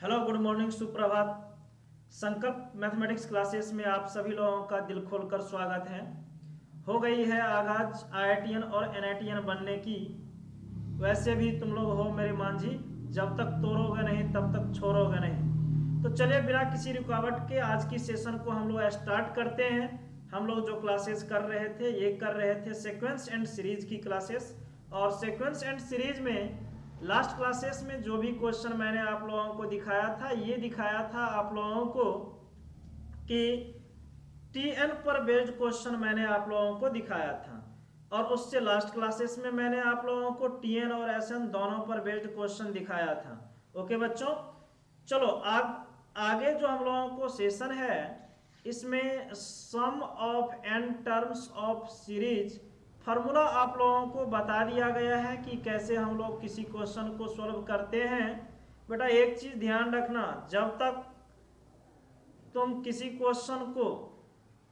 Hello, good morning, सुप्रभात। संकल्प mathematics classes में आप सभी लोगों का दिल खोलकर स्वागत है। हो गई है आगाज आईआईटीएन और एनआईटीएन बनने की। वैसे भी तुम लोग हो मेरे मांझी, जब तक तोड़ोगे नहीं तब तक छोड़ोगे नहीं। तो चलिए बिना किसी रुकावट के आज की सेशन को हम लोग स्टार्ट करते हैं। हम लोग जो क्लासेस कर रहे थे ये कर रहे थे सीक्वेंस एंड सीरीज की क्लासेस। और सीक्वेंस एंड सीरीज में लास्ट क्लासेस में जो भी क्वेश्चन मैंने आप लोगों को दिखाया था, ये दिखाया था आप लोगों को कि टीएन पर बेस्ड क्वेश्चन मैंने आप लोगों को दिखाया था। और उससे लास्ट क्लासेस में मैंने आप लोगों को टीएन और एसएन दोनों पर बेस्ड क्वेश्चन दिखाया था। ओके बच्चों, चलो आगे जो हम लोगों को सेशन है इसमें sum of N terms of series formula आप लोगों को बता दिया गया है कि कैसे हम लोग किसी क्वेश्चन को सॉल्व करते हैं। बेटा एक चीज ध्यान रखना, जब तक तुम किसी क्वेश्चन को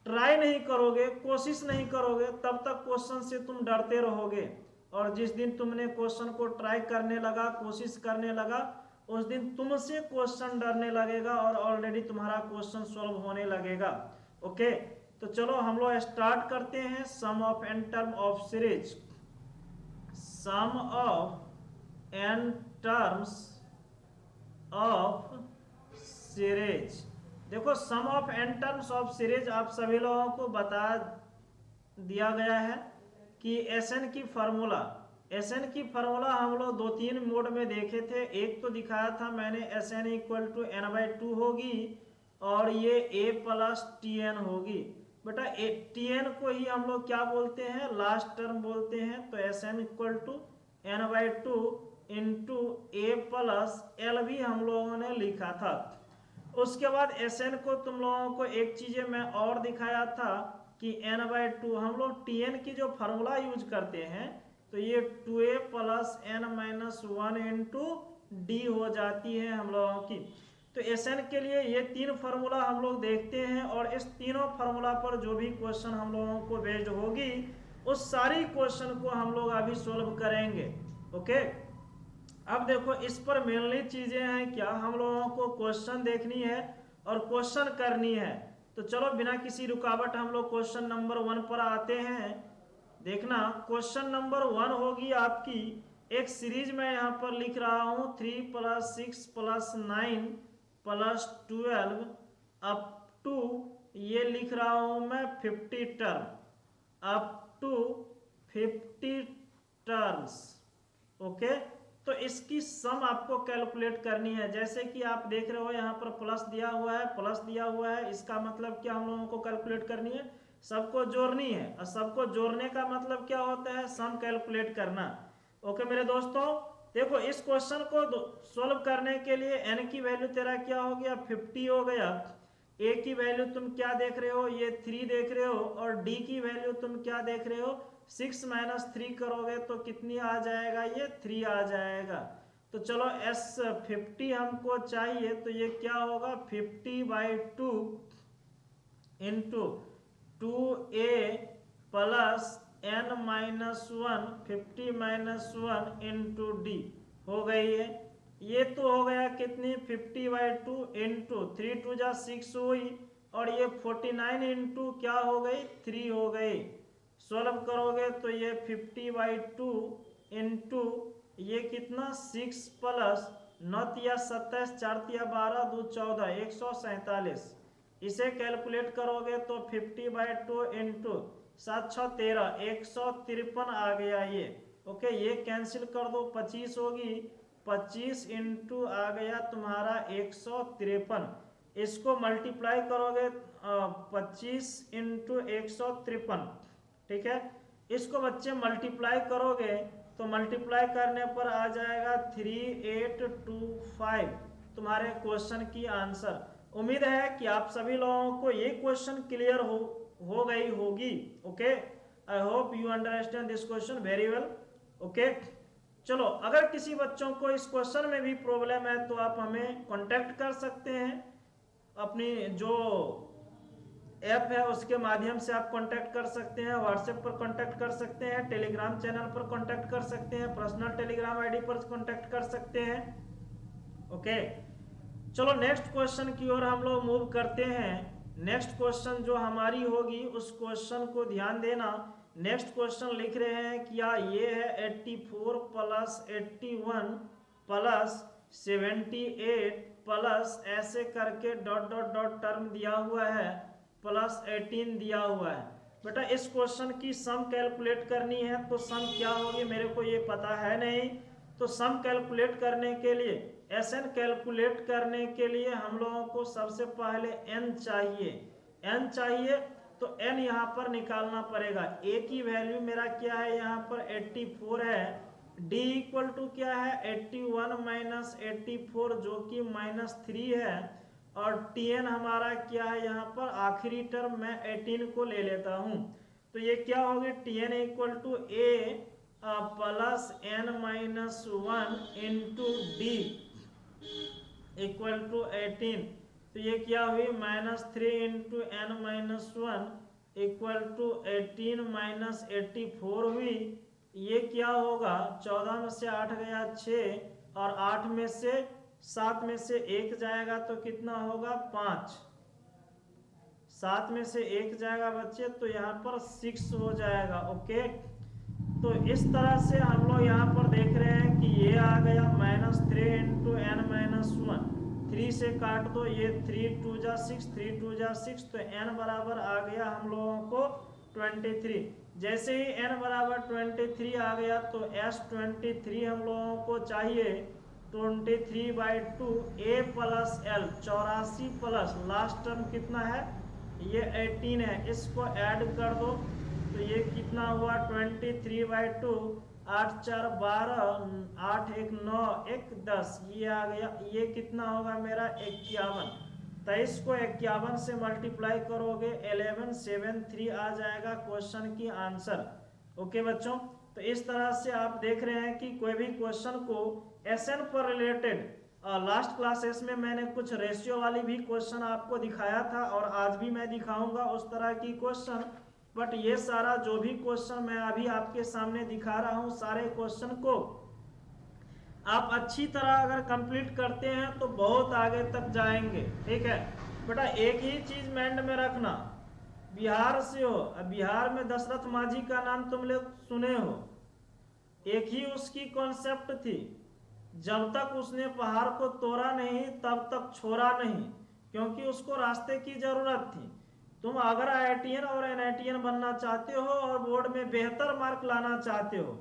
ट्राई नहीं करोगे, कोशिश नहीं करोगे, तब तक क्वेश्चन से तुम डरते रहोगे। और जिस दिन तुमने क्वेश्चन को ट्राई करने लगा, कोशिश करने लगा, उस दिन तुमसे क्वेश्चन डरने लगेगा और ऑलरेडी तुम्हारा क्वेश्चन सॉल्व होने लगेगा। ओके, तो चलो हम लोग स्टार्ट करते हैं। Sum of N term of series, sum of N terms of series. देखो sum of N terms of series आप सभी लोगों को बता दिया गया है कि एसएन की फार्मूला, एसएन की फार्मूला हम लोग दो तीन मोड में देखे थे। एक तो दिखाया था मैंने S N equal to N by two होगी और ये ए प्लस टी एन होगी। बेटा टी एन को ही हम लोग क्या बोलते हैं, लास्ट टर्म बोलते हैं। तो S N equal to N by two into A plus L भी हम लोगों ने लिखा था। उसके बाद एस एन को तुम लोगों को एक चीज मैं और दिखाया था कि एन बाई टू हम लोग टी एन की जो फार्मूला यूज करते हैं तो ये two A plus N minus one into D हो जाती है हम लोगों की। तो एस एन के लिए ये तीन फार्मूला हम लोग देखते हैं और इस तीनों फार्मूला पर जो भी क्वेश्चन हम लोगों को बेस्ड होगी उस सारी क्वेश्चन को हम लोग अभी सोल्व करेंगे। ओके, अब देखो इस पर मेनली चीजें हैं क्या, हम लोगों को क्वेश्चन देखनी है और क्वेश्चन करनी है। तो चलो बिना किसी रुकावट हम लोग क्वेश्चन नंबर वन पर आते हैं। देखना क्वेश्चन नंबर वन होगी आपकी एक सीरीज में यहाँ पर लिख रहा हूँ 3 + 6 + 9 + 12 अप टू, ये लिख रहा हूँ मैं 50 term, up to 50 terms. Okay, तो इसकी सम आपको कैलकुलेट करनी है। जैसे कि आप देख रहे हो यहाँ पर प्लस दिया हुआ है, प्लस दिया हुआ है, इसका मतलब क्या हम लोगों को कैलकुलेट करनी है, सबको जोड़नी है। और सबको जोड़ने का मतलब क्या होता है, सम कैलकुलेट करना। ओके मेरे दोस्तों, देखो इस क्वेश्चन को सोल्व करने के लिए एन की वैल्यू तेरा क्या हो गया, 50 हो गया। ए की वैल्यू तुम क्या देख रहे हो, ये 3 देख रहे हो। और डी की वैल्यू तुम क्या देख रहे हो, 6 - 3 करोगे तो कितनी आ जाएगा, ये 3 आ जाएगा। तो चलो एस 50 हमको चाहिए, तो ये क्या होगा 50/2 into 2a plus n minus one, 50 - 1 into D हो गई है। ये तो हो गया कितनी 50/2 इंटू 3 2 जा 6 हुई और ये 49 इंटू क्या हो गई 3 हो गई। सॉल्व करोगे तो ये 50/2 इंटू ये कितना 6 प्लस 9 तिया 27 4 तिया 12 2 14 147। इसे कैलकुलेट करोगे तो 50/2 इंटू 7 6 13 153 आ गया ये। ओके, ये कैंसिल कर दो, 25 होगी, 25 इंटू आ गया तुम्हारा 153। इसको मल्टीप्लाई करोगे 25 इंटू 153, ठीक है। इसको बच्चे मल्टीप्लाई करोगे तो मल्टीप्लाई करने पर आ जाएगा 3825 तुम्हारे क्वेश्चन की आंसर। उम्मीद है कि आप सभी लोगों को ये क्वेश्चन क्लियर हो गई होगी। Okay, I hope you understand this question very well. Okay, चलो अगर किसी बच्चों को इस क्वेश्चन में भी प्रॉब्लम है तो आप हमें कांटेक्ट कर सकते हैं। अपनी जो ऐप है उसके माध्यम से आप कांटेक्ट कर सकते हैं, व्हाट्सएप पर कांटेक्ट कर सकते हैं, टेलीग्राम चैनल पर कांटेक्ट कर सकते हैं, पर्सनल टेलीग्राम आईडी पर कांटेक्ट कर सकते हैं। ओके, चलो नेक्स्ट क्वेश्चन की ओर हम लोग मूव करते हैं। नेक्स्ट क्वेश्चन जो हमारी होगी उस क्वेश्चन को ध्यान देना। नेक्स्ट क्वेश्चन लिख रहे हैं क्या ये है 84 प्लस 81 प्लस 78 प्लस ऐसे करके डॉट डॉट डॉट टर्म दिया हुआ है प्लस 18 दिया हुआ है। बेटा इस क्वेश्चन की सम कैलकुलेट करनी है तो सम क्या होगी मेरे को ये पता है नहीं। तो सम कैलकुलेट करने के लिए एसएन कैलकुलेट करने के लिए हम लोगों को सबसे पहले एन चाहिए। तो एन यहाँ पर निकालना पड़ेगा। ए की वैल्यू मेरा क्या है यहाँ पर 84 है। डी इक्वल टू क्या है 81 माइनस 84 जो कि -3 है। और टीएन हमारा क्या है यहाँ पर आखिरी टर्म मैं 18 को ले लेता हूँ। तो ये क्या होगी TN equal to A plus N minus 1 into D equal to 18। तो ये क्या हुई -3 into N minus 1 equal to 18 minus 84 हुई। ये क्या होगा 14 में से 8 गया 6 और 8 में से 7 में से 1 जाएगा तो कितना होगा 5। 7 में से 1 जाएगा बच्चे तो यहाँ पर 6 हो जाएगा। ओके तो इस तरह से हम लोग यहाँ पर देख रहे हैं कि ये आ गया -3 इंटू एन माइनस 1। 3 से काट दो ये 3 2 जा 6 3 2 जा 6 तो n बराबर आ गया हम लोगों को 23। जैसे ही n बराबर 23 आ गया तो S23 हम लोगों को चाहिए 23/2 a plus L 84 plus last term कितना है ये 18 है। इसको ऐड कर दो तो ये कितना हुआ 23/2 8 4 12 8 1 9 1 10 ये आ गया। ये कितना होगा मेरा 51। 23 को 51 से मल्टीप्लाई करोगे 1173 आ जाएगा क्वेश्चन की आंसर। ओके बच्चों तो इस तरह से आप देख रहे हैं कि कोई भी क्वेश्चन को एसएन पर रिलेटेड लास्ट क्लासेस में मैंने कुछ रेशियो वाली भी क्वेश्चन आपको दिखाया था और आज भी मैं दिखाऊंगा उस तरह की क्वेश्चन। बट ये सारा जो भी क्वेश्चन मैं अभी आपके सामने दिखा रहा हूं सारे क्वेश्चन को आप अच्छी तरह अगर कंप्लीट करते हैं तो बहुत आगे तक जाएंगे। ठीक है बेटा एक ही चीज माइंड में रखना बिहार से हो बिहार में दशरथ मांझी का नाम तुम लोग सुने हो। एक ही उसकी कॉन्सेप्ट थी जब तक उसने पहाड़ को तोड़ा नहीं तब तक छोड़ा नहीं क्योंकि उसको रास्ते की जरूरत थी। तुम अगर आईआईटीएन और एनआईटीएन बनना चाहते हो और बोर्ड में बेहतर मार्क लाना चाहते हो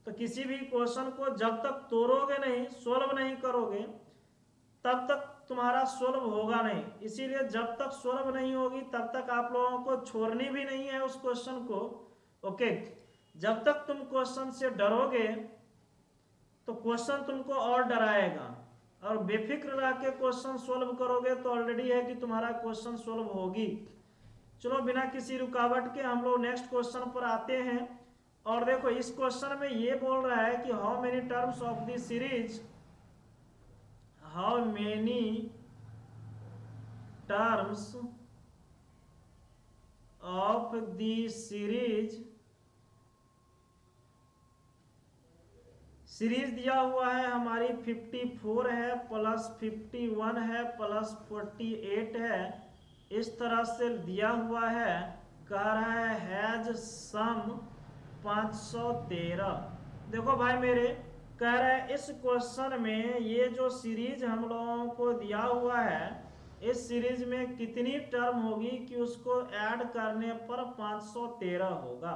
तो किसी भी क्वेश्चन को जब तक तोड़ोगे नहीं सोल्व नहीं करोगे तब तक तुम्हारा सोल्व होगा नहीं। इसीलिए जब तक सोल्व नहीं होगी तब तक आप लोगों को छोड़नी भी नहीं है उस क्वेश्चन को। ओके जब तक तुम क्वेश्चन से डरोगे तो क्वेश्चन तुमको और डराएगा और बेफिक्र रह के क्वेश्चन सोल्व करोगे तो ऑलरेडी है कि तुम्हारा क्वेश्चन सोल्व होगी। चलो बिना किसी रुकावट के हम लोग नेक्स्ट क्वेश्चन पर आते हैं। और देखो इस क्वेश्चन में ये बोल रहा है कि how many terms of the series how many terms of the series दिया हुआ है हमारी 54 है प्लस 51 है प्लस 48 है। इस तरह से दिया हुआ है कह रहा है हैज सम 513। देखो भाई मेरे कह रहा है इस क्वेश्चन में ये जो सीरीज हम लोगों को दिया हुआ है इस सीरीज में कितनी टर्म होगी कि उसको ऐड करने पर 513 होगा।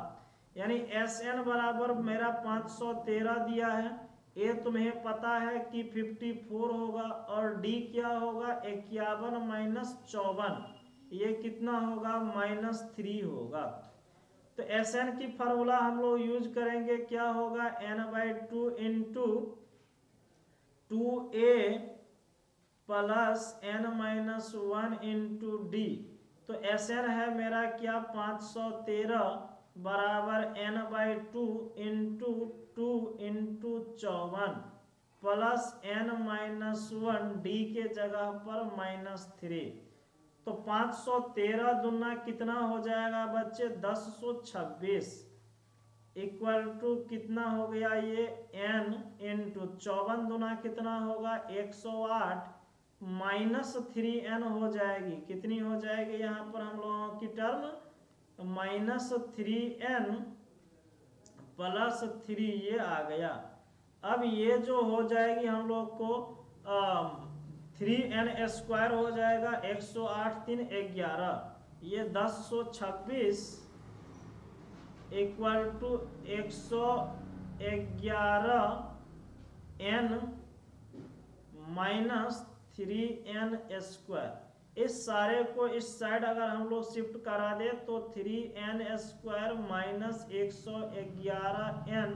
यानी एस एन बराबर मेरा 513 दिया है। ए तुम्हें पता है कि 54 होगा और डी क्या होगा 51 माइनस 54 ये कितना होगा -3 होगा। तो एस एन की फार्मूला हम लोग यूज करेंगे क्या होगा n/2 into 2a plus n-1 into D. तो एस एन है मेरा क्या 513 बराबर n/2 into 2 into 54 plus n-1 D के जगह पर -3। तो 513 दुना कितना हो जाएगा बच्चे 1026 इक्वल टू कितना हो गया ये n इंटू 54 दुना कितना होगा 108 -3n हो जाएगी। कितनी हो जाएगी यहाँ पर हम लोगों की टर्म? -3n प्लस 3 ये आ गया। अब ये जो हो जाएगी हम लोग को 3n² हो जाएगा, 108 3 11, ये 1026 इक्वल टू 111n -3n²। इस सारे को इस साइड अगर हम लोग शिफ्ट करा दे तो 3n² minus 111n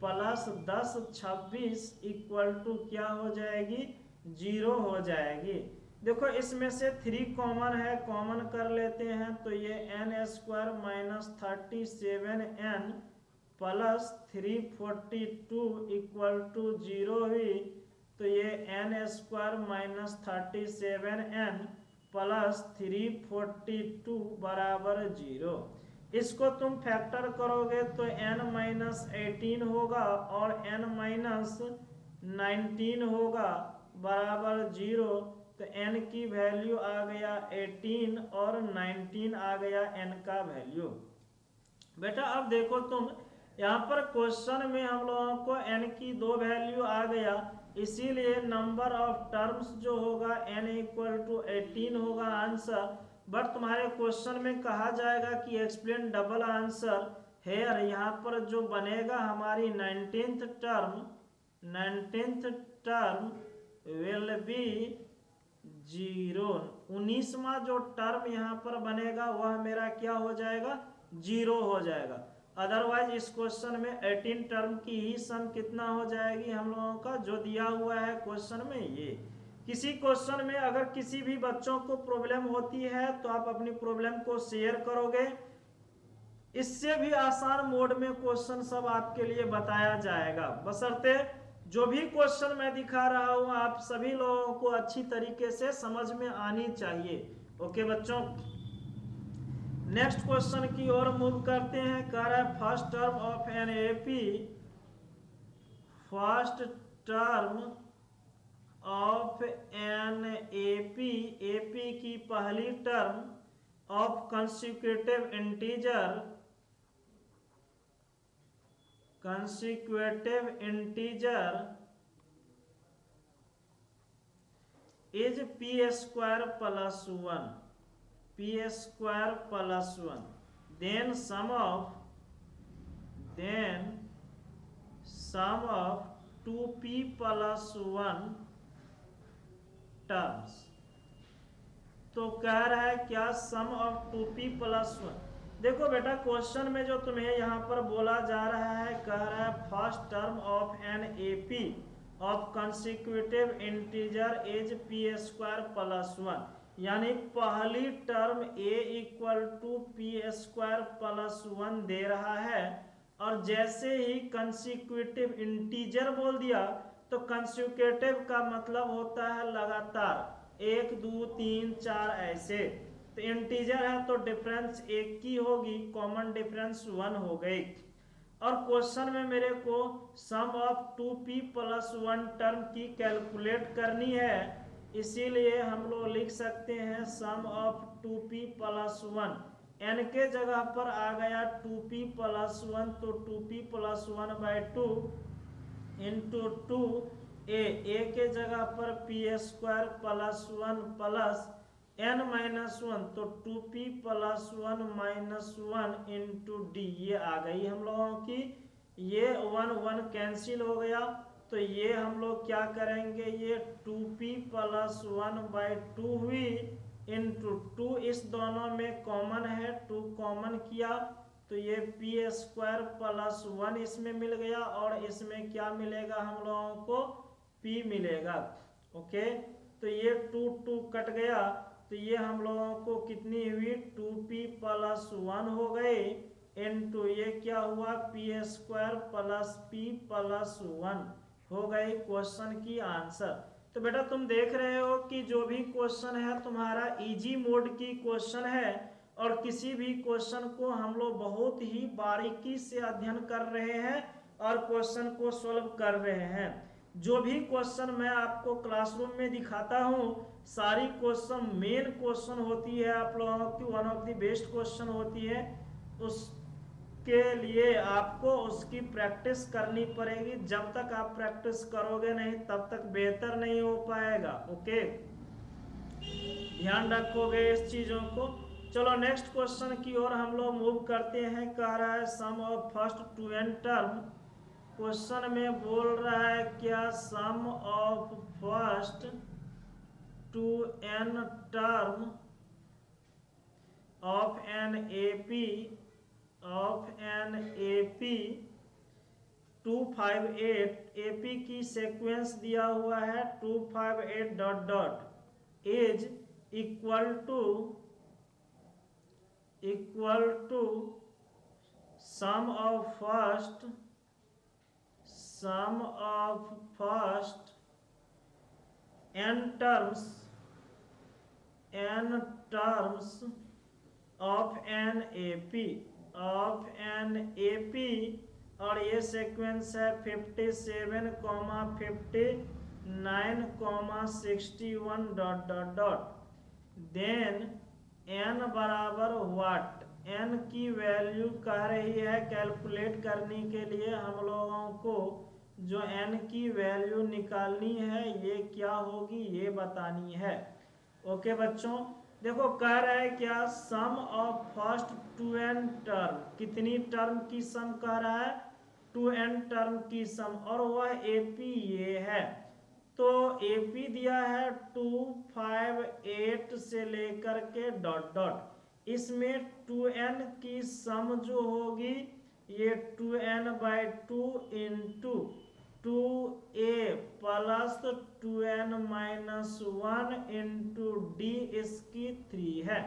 plus 1026 equal to क्या हो जाएगी? 0 हो जाएगी। देखो इसमें से 3 कॉमन है, कॉमन कर लेते हैं तो ये n² minus 37n plus 342 equal to 0 हुई, तो ये n² माइनस 37n प्लस 342 बराबर 0। इसको तुम फैक्टर करोगे तो n माइनस 18 होगा और n माइनस 19 होगा बराबर 0। तो n की वैल्यू आ गया 18 और 19 आ गया n का वैल्यू। बेटा अब देखो तुम यहाँ पर क्वेश्चन में हम लोगों को n की 2 वैल्यू आ गया, इसीलिए नंबर ऑफ टर्म्स जो होगा n इक्वल टू 18 होगा आंसर। बट तुम्हारे क्वेश्चन में कहा जाएगा कि एक्सप्लेन डबल आंसर हेयर, यहाँ पर जो बनेगा हमारी 19th टर्म विल बी 0। 19वां जो टर्म यहाँ पर बनेगा वह मेरा क्या हो जाएगा? 0 हो जाएगा। अदरवाइज इस क्वेश्चन में 18 टर्म की ही सम कितना हो जाएगी हम लोगों का जो दिया हुआ है क्वेश्चन में ये। किसी क्वेश्चन में अगर किसी भी बच्चों को प्रॉब्लम होती है तो आप अपनी प्रॉब्लम को शेयर करोगे, इससे भी आसान मोड में क्वेश्चन सब आपके लिए बताया जाएगा, बशर्ते जो भी क्वेश्चन मैं दिखा रहा हूं आप सभी लोगों को अच्छी तरीके से समझ में आनी चाहिए। ओके बच्चों, नेक्स्ट क्वेश्चन की ओर मूव करते हैं। कह रहा है first term of an AP, first term of an AP, AP की पहली term of consecutive integer is p² plus 1, p² plus 1, then sum of 2p plus 1 terms. तो कह रहा है क्या सम ऑफ 2p प्लस 1। देखो बेटा क्वेश्चन में जो तुम्हें यहाँ पर बोला जा रहा है, कह रहा है first term of an AP of consecutive integer is p² plus 1, यानी पहली term a equal to p² plus 1 दे रहा है। और जैसे ही कंसेक्यूटिव इंटीजर बोल दिया तो कंसेक्यूटिव का मतलब होता है लगातार, 1 2 3 4 ऐसे। तो इंटीजर है तो डिफरेंस एक की होगी, कॉमन डिफरेंस 1 हो गई। और क्वेश्चन में मेरे को सम ऑफ 2p प्लस 1 टर्म की कैलकुलेट करनी है, इसीलिए हम लोग लिख सकते हैं sum of 2p plus 1। n के जगह पर आ गया 2p प्लस 1, तो 2p plus 1/2 into 2a, a के जगह पर p² plus 1 plus n minus 1, तो 2p plus 1 minus 1 into d, ये आ गई हम लोगों की। ये 1 1 कैंसिल हो गया, तो ये हम लोग क्या करेंगे, ये 2p प्लस 1/2 हुई इंटू 2, इस दोनों में कॉमन है, 2 कॉमन किया तो ये p² प्लस 1 इसमें मिल गया और इसमें क्या मिलेगा हम लोगों को, p मिलेगा। ओके, तो ये 2 2 कट गया, तो ये हम लोगों को कितनी हुई 2p प्लस 1 हो गई इंटू ये क्या हुआ p² प्लस p प्लस 1 हो गई क्वेश्चन की आंसर। तो बेटा तुम देख रहे हो कि जो भी क्वेश्चन है तुम्हारा इजी मोड की क्वेश्चन है और किसी भी क्वेश्चन को हम लोग बहुत ही बारीकी से अध्ययन कर रहे हैं और क्वेश्चन को सॉल्व कर रहे हैं। जो भी क्वेश्चन मैं आपको क्लासरूम में दिखाता हूँ सारी क्वेश्चन मेन क्वेश्चन होती है आप लोगों की, one of the best question होती है। उसके लिए आपको उसकी प्रैक्टिस करनी पड़ेगी। जब तक आप प्रैक्टिस करोगे नहीं तब तक बेहतर नहीं हो पाएगा। ओके, ध्यान रखोगे इस चीजों को। चलो नेक्स्ट क्वेश्चन की ओर हम लोग मूव करते हैं। कह रहा है sum of first two N term. Question में बोल रहा है क्या, sum of first two N term of an AP 258 AP की सीक्वेंस दिया हुआ है 258 dot dot is equal to sum of first n terms of an AP और ये सीक्वेंस है 57, 59, 61 dot dot dot. Then n बराबर व्हाट, n की value कह रही है कैलकुलेट करने के लिए हम लोगों को जो n की वैल्यू निकालनी है ये क्या होगी ये बतानी है। ओके बच्चों, देखो कह रहा है क्या, sum of first two N term, कितनी टर्म की सम कह रहा है, टू एन टर्म की सम, और वह एपी ये है। तो एपी दिया है 258 से लेकर के डॉट डॉट, इसमें 2n की सम जो होगी ये 2n/2 into 2a plus 2n-1 into D इसकी 3 है।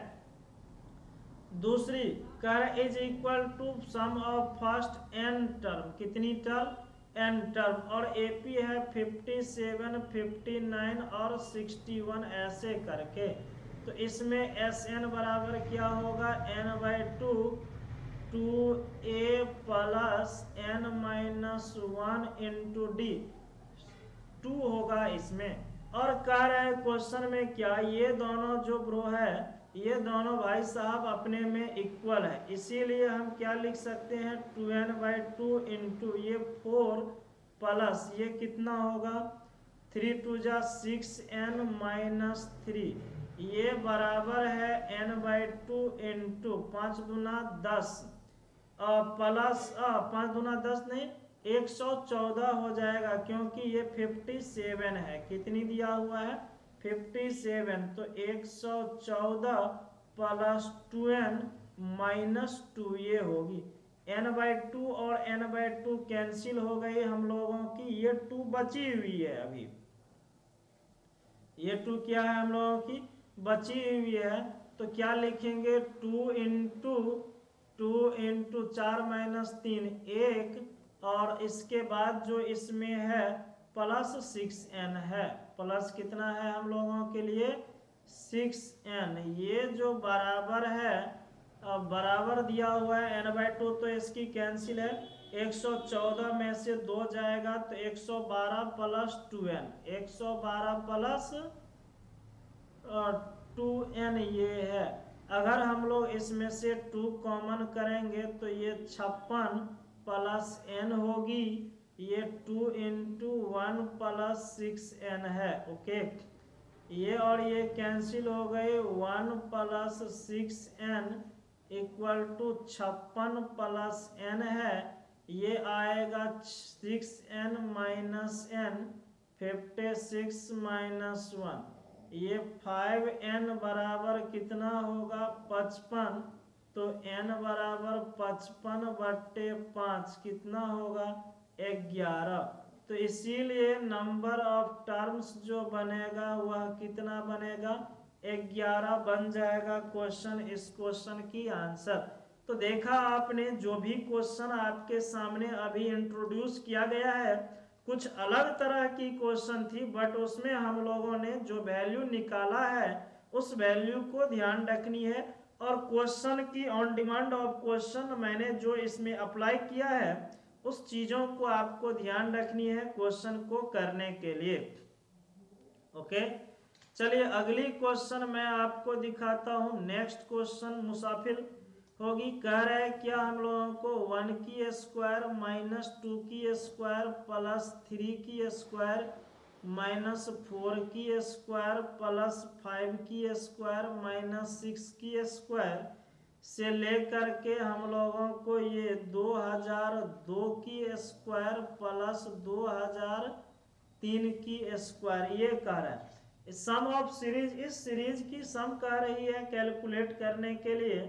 दूसरी कर is equal to sum of first n term, कितनी टर्म, n टर्म, और एपी है 57, 59 और 61 ऐसे करके। तो इसमें Sn बराबर क्या होगा, n/2 2a plus n-1 into D 2 होगा इसमें। और कह रहा है क्वेश्चन में क्या, ये दोनों जो ब्रो है ये दोनों भाई साहब अपने में इक्वल है, इसीलिए हम क्या लिख सकते हैं 2n/2 इंटू ये 4 प्लस ये कितना होगा 3 2 जा 6n-3, ये बराबर है n/2 इंटू 5 दूना 10 प्लस 5 दूना 10 नहीं 114 हो जाएगा, क्योंकि ये 57 है, कितनी दिया हुआ है 57, तो 114 प्लस 2n-2 ये होगी। n/2 और n/2 कैंसिल हो गई हम लोगों की, ये 2 बची हुई है अभी, ये 2 क्या है हम लोगों की बची हुई है। तो क्या लिखेंगे 2 इंटू 4-3 1, और इसके बाद जो इसमें है प्लस 6n है, प्लस कितना है हम लोगों के लिए 6n, ये जो बराबर है बराबर दिया हुआ है n/2, तो इसकी कैंसिल है, 114 में से 2 जाएगा तो 112 प्लस 2n, 112 प्लस 2n ये है। अगर हम लोग इसमें से 2 कॉमन करेंगे तो ये 56 प्लस n होगी, ये 2 इंटू 1 प्लस 6n है। ओके, ये और ये कैंसिल हो गए, 1 plus 6n equal to 56 plus n है, ये आएगा 6n माइनस n 56 माइनस 1, ये 5n बराबर कितना होगा 55, तो n बराबर 55/5 कितना होगा 11। तो इसीलिए नंबर ऑफ टर्म्स जो बनेगा वह कितना बनेगा 11 बन जाएगा क्वेश्चन, इस क्वेश्चन की आंसर। तो देखा आपने जो भी क्वेश्चन आपके सामने अभी इंट्रोड्यूस किया गया है कुछ अलग तरह की क्वेश्चन थी, बट उसमें हम लोगों ने जो वैल्यू निकाला है उस वैल्यू को ध्यान रखनी है। और क्वेश्चन की ऑन डिमांड ऑफ क्वेश्चन मैंने जो इसमें अप्लाई किया है उस चीज़ों को आपको ध्यान रखनी है क्वेश्चन को करने के लिए। ओके, चलिए अगली क्वेश्चन मैं आपको दिखाता हूं। नेक्स्ट क्वेश्चन मुसाफिर होगी। कह रहा है क्या हम लोगों को 1 की स्क्वायर माइनस 2 की स्क्वायर प्लस 3 की स्क्वायर माइनस 4 की स्क्वायर प्लस 5 की स्क्वायर माइनस 6 की स्क्वायर से लेकर के हम लोगों को ये 2002 की स्क्वायर प्लस 2003 की स्क्वायर ये कह रहा है। सम ऑफ सीरीज, इस सीरीज की सम कह रही है कैलकुलेट करने के लिए।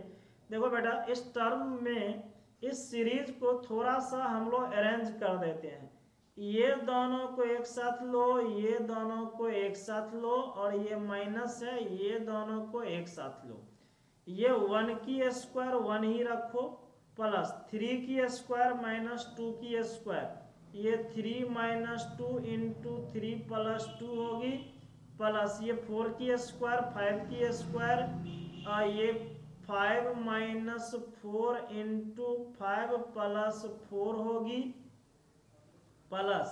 देखो बेटा, इस टर्म में इस सीरीज को थोड़ा सा हम लोग अरेंज कर देते हैं। ये दोनों को एक साथ लो, ये दोनों को एक साथ लो, और ये माइनस है, ये दोनों को एक साथ लो। ये 1 की स्क्वायर 1 ही रखो, प्लस 3 की स्क्वायर माइनस 2 की स्क्वायर, ये 3 माइनस 2 इंटू 3 प्लस 2 होगी, प्लस ये 4 की स्क्वायर 5 की स्क्वायर, ये 5 माइनस 4 इंटू 5 प्लस 4 होगी, प्लस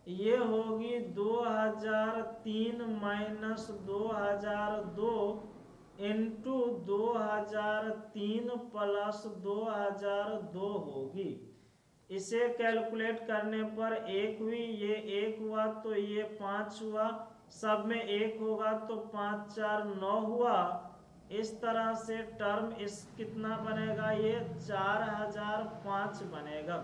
ये होगी 2003 माइनस 2002 इंटू 2003 प्लस 2002 होगी। इसे कैलकुलेट करने पर 1 हुई, ये 1 हुआ तो ये 5 हुआ, सब में 1 होगा तो 5 4 9 हुआ। इस तरह से टर्म इस कितना बनेगा, ये 4005 बनेगा।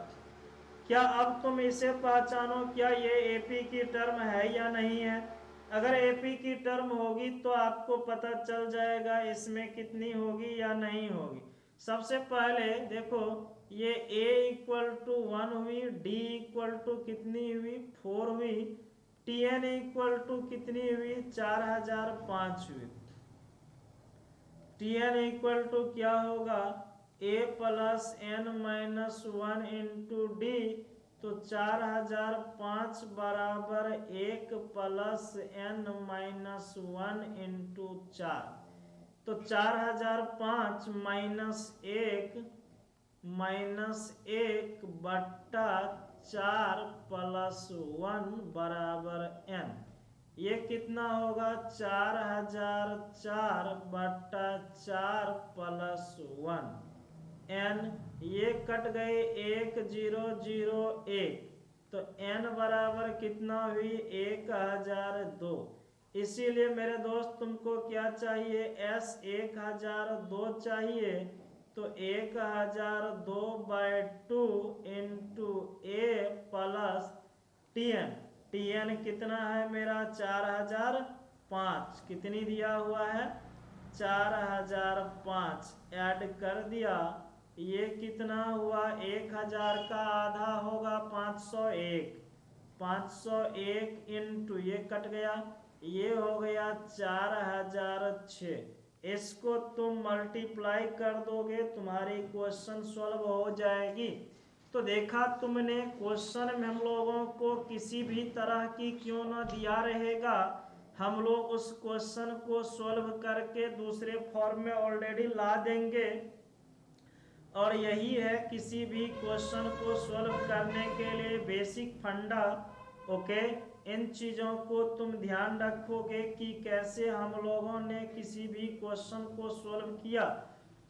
क्या अब तुम इसे पहचानो, क्या ये एपी की टर्म है या नहीं है? अगर एपी की टर्म होगी तो आपको पता चल जाएगा इसमें कितनी होगी या नहीं होगी। सबसे पहले देखो, ये a इक्वल टू 1 हुई, d इक्वल टू कितनी हुई 4 हुई, tn इक्वल टू कितनी हुई 4005 हुई। tn इक्वल टू क्या होगा a plus n minus 1 into D, तो 4005 बराबर 1 प्लस n माइनस 1 इंटू 4, तो 4005 माइनस 1 बट्टा 4 प्लस 1 बराबर n। ये कितना होगा 4004 बट्टा 4 प्लस 1 n। ये कट गए 1 0 0 1, तो n बराबर कितना हुई 1002। इसीलिए मेरे दोस्त तुमको क्या चाहिए, s 1002 चाहिए, तो 1002 by 2 into a plus tn। tn कितना है मेरा 4005, कितनी दिया हुआ है 4005, ऐड कर दिया, ये कितना हुआ 1000 का आधा होगा 501, 501 इंटू ये कट गया, ये हो गया 4006। इसको तुम मल्टीप्लाई कर दोगे, तुम्हारी क्वेश्चन सॉल्व हो जाएगी। तो देखा तुमने, क्वेश्चन में हम लोगों को किसी भी तरह की क्यों ना दिया रहेगा, हम लोग उस क्वेश्चन को सॉल्व करके दूसरे फॉर्म में ऑलरेडी ला देंगे। और यही है किसी भी क्वेश्चन को सॉल्व करने के लिए बेसिक फंडा। ओके, इन चीज़ों को तुम ध्यान रखोगे कि कैसे हम लोगों ने किसी भी क्वेश्चन को सॉल्व किया।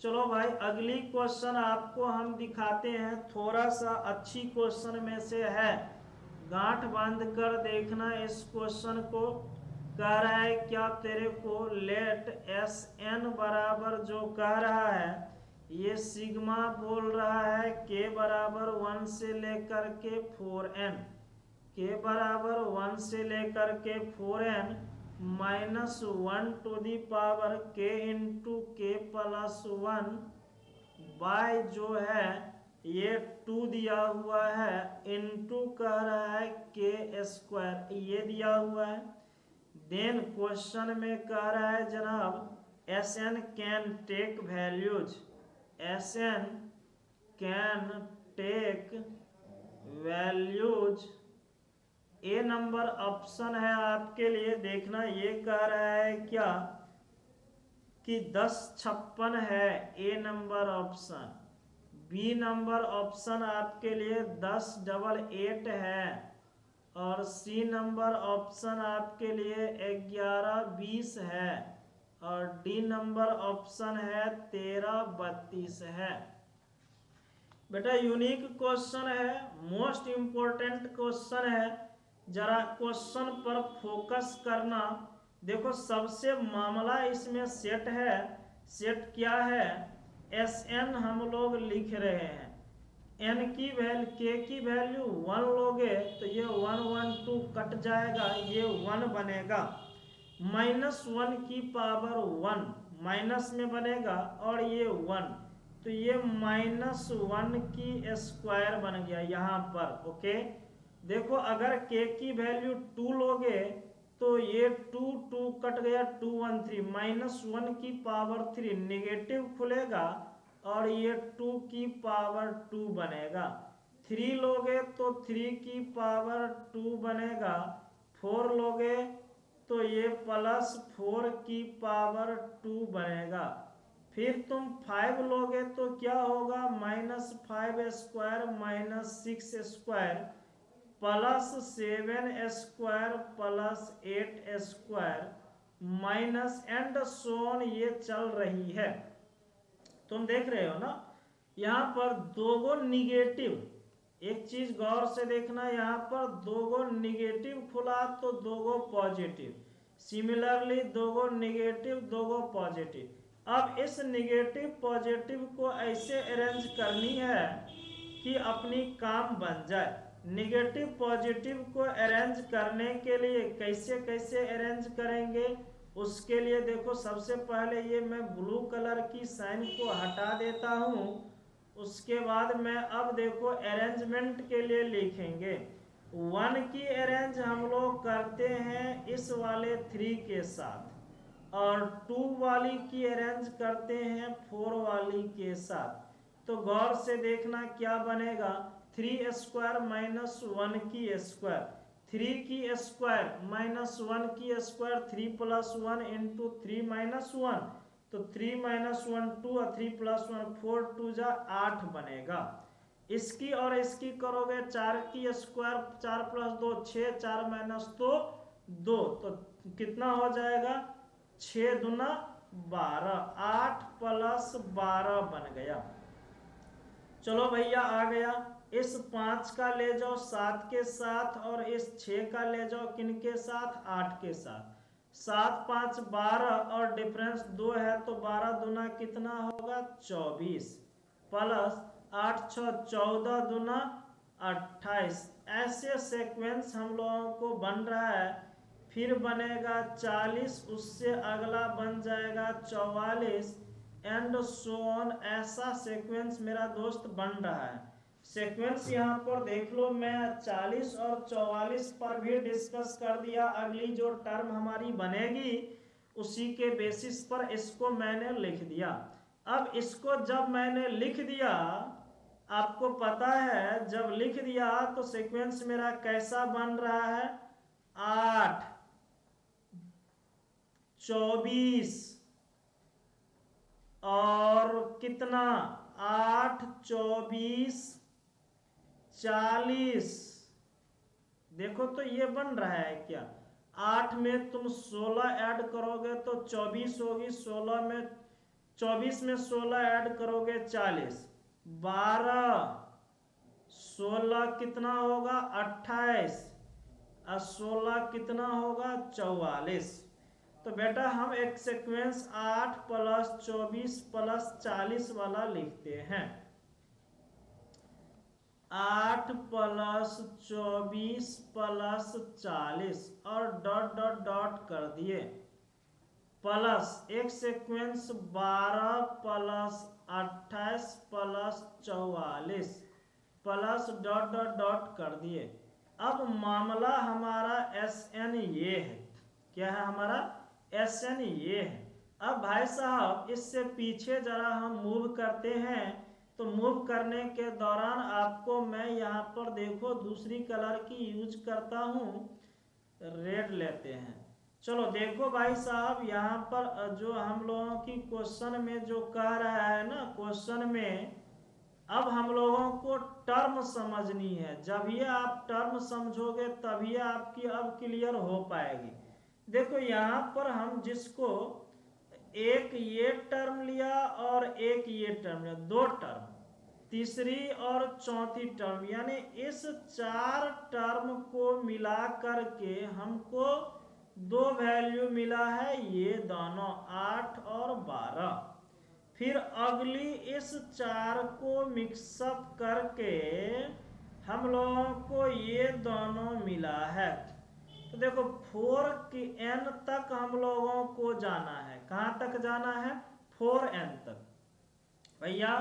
चलो भाई, अगली क्वेश्चन आपको हम दिखाते हैं, थोड़ा सा अच्छी क्वेश्चन में से है, गांठ बांध कर देखना इस क्वेश्चन को। कह रहा है क्या तेरे को लेट एस एन बराबर जो कह रहा है, ये सिग्मा बोल रहा है के बराबर 1 से लेकर के 4n, के बराबर 1 से लेकर के 4n minus 1 to the power के इंटू के प्लस 1 बाय जो है ये 2 दिया हुआ है, इंटू कह रहा है के स्क्वायर, ये दिया हुआ है। देन क्वेश्चन में कह रहा है जनाब S N can take values, S N can take values, a number option है आपके लिए देखना। ये कह रहा है क्या कि 1056 है A number option, B number option आपके लिए 1088 है और सी नंबर ऑप्शन आपके लिए 1120 है और डी नंबर ऑप्शन है 1332 है। बेटा यूनिक क्वेश्चन है, मोस्ट इम्पोर्टेंट क्वेश्चन है, जरा क्वेश्चन पर फोकस करना। देखो सबसे मामला इसमें सेट है। सेट क्या है? एस एन हम लोग लिख रहे हैं। एन की वैल्यू, के की वैल्यू 1 लोगे तो ये 1 1 2 कट जाएगा, ये 1 बनेगा। -1 की पावर 1 माइनस में बनेगा और ये 1, तो ये -1 की स्क्वायर बन गया यहाँ पर। ओके, देखो अगर के की वैल्यू 2 लोगे तो ये 2 2 कट गया, 2 1 3, -1 की पावर 3 नेगेटिव खुलेगा और ये 2 की पावर 2 बनेगा। 3 लोगे तो 3 की पावर 2 बनेगा। 4 लोगे तो ये +4 की पावर 2 बनेगा। फिर तुम 5 लोगे तो क्या होगा? -5 square -6 square +7 square +8 square minus and so on, ये चल रही है। तुम देख रहे हो ना, यहाँ पर दो गो निगेटिव। एक चीज गौर से देखना, यहाँ पर दो गो निगेटिव खुला तो दो गो पॉजिटिव, सिमिलरली दो गो निगेटिव दो गो पॉजिटिव। अब इस निगेटिव पॉजिटिव को ऐसे अरेंज करनी है कि अपनी काम बन जाए। निगेटिव पॉजिटिव को अरेंज करने के लिए कैसे कैसे अरेंज करेंगे, उसके लिए देखो सबसे पहले ये मैं ब्लू कलर की साइन को हटा देता हूँ। उसके बाद में अब देखो अरेंजमेंट के लिए लिखेंगे 1 की अरेंज हम लोग करते हैं इस वाले 3 के साथ और 2 वाली की अरेंज करते हैं 4 वाली के साथ। तो गौर से देखना क्या बनेगा, 3 स्क्वायर -1 की स्क्वायर, 3 की स्क्वायर -1 की स्क्वायर, 3 + 1 × 3 - 1, तो 3 - 1 2 और 3 + 1 4, 2 जा 8 बनेगा। इसकी और इसकी करोगे 4 की स्क्वायर, 4 + 2 6, 4 - 2 तो कितना हो जाएगा? 6 दूना 12, 8 + 12 बन गया। चलो भैया आ गया। इस 5 का ले जाओ 7 के साथ और इस 6 का ले जाओ किन के साथ? 8 के साथ। 7 5 12 और डिफरेंस 2 है तो 12 दूना कितना होगा? 24 प्लस 8 6 14 दूना 28। ऐसे सीक्वेंस हम लोगों को बन रहा है। फिर बनेगा 40, उससे अगला बन जाएगा 44 एंड सो ऑन। ऐसा सीक्वेंस मेरा दोस्त बन रहा है। सीक्वेंस यहाँ पर देख लो, मैं 40 और 44 पर भी डिस्कस कर दिया। अगली जो टर्म हमारी बनेगी उसी के बेसिस पर इसको मैंने लिख दिया। अब इसको जब मैंने लिख दिया, आपको पता है जब लिख दिया तो सीक्वेंस मेरा कैसा बन रहा है? 8 24 और कितना? 8 24 40। देखो तो ये बन रहा है क्या? 8 में तुम 16 ऐड करोगे तो 24 होगी, 16 में 24 में 16 ऐड करोगे 40, 12 16 कितना होगा? 28 और 16 कितना होगा? 44। तो बेटा हम एक सीक्वेंस 8 + 24 + 40 वाला लिखते हैं। 8 + 24 + 40 और डॉट डॉट डॉट कर दिए, प्लस एक sequence 12 + 28 + 44 plus dot dot dot कर दिए। अब मामला हमारा SN ये है। क्या है हमारा? SN ये है। अब भाई साहब इससे पीछे जरा हम मूव करते हैं। तो मूव करने के दौरान आपको मैं यहाँ पर देखो दूसरी कलर की यूज करता हूँ, रेड लेते हैं। चलो देखो भाई साहब, यहाँ पर जो हम लोगों की क्वेश्चन में जो कह रहा है ना, क्वेश्चन में अब हम लोगों को टर्म समझनी है। जब ये आप टर्म समझोगे तभी आपकी अब क्लियर हो पाएगी। देखो यहाँ पर हम जिसको एक ये टर्म लिया और एक ये टर्म लिया, दो टर्म, तीसरी और चौथी टर्म, यानी इस चार टर्म को मिला करके हमको दो वैल्यू मिला है, ये दोनों 8 और 12। फिर अगली इस चार को मिक्सअप करके हम लोगों को ये दोनों मिला है। तो देखो 4 की n तक हम लोगों को जाना है। कहाँ तक जाना है? 4n तक। भैया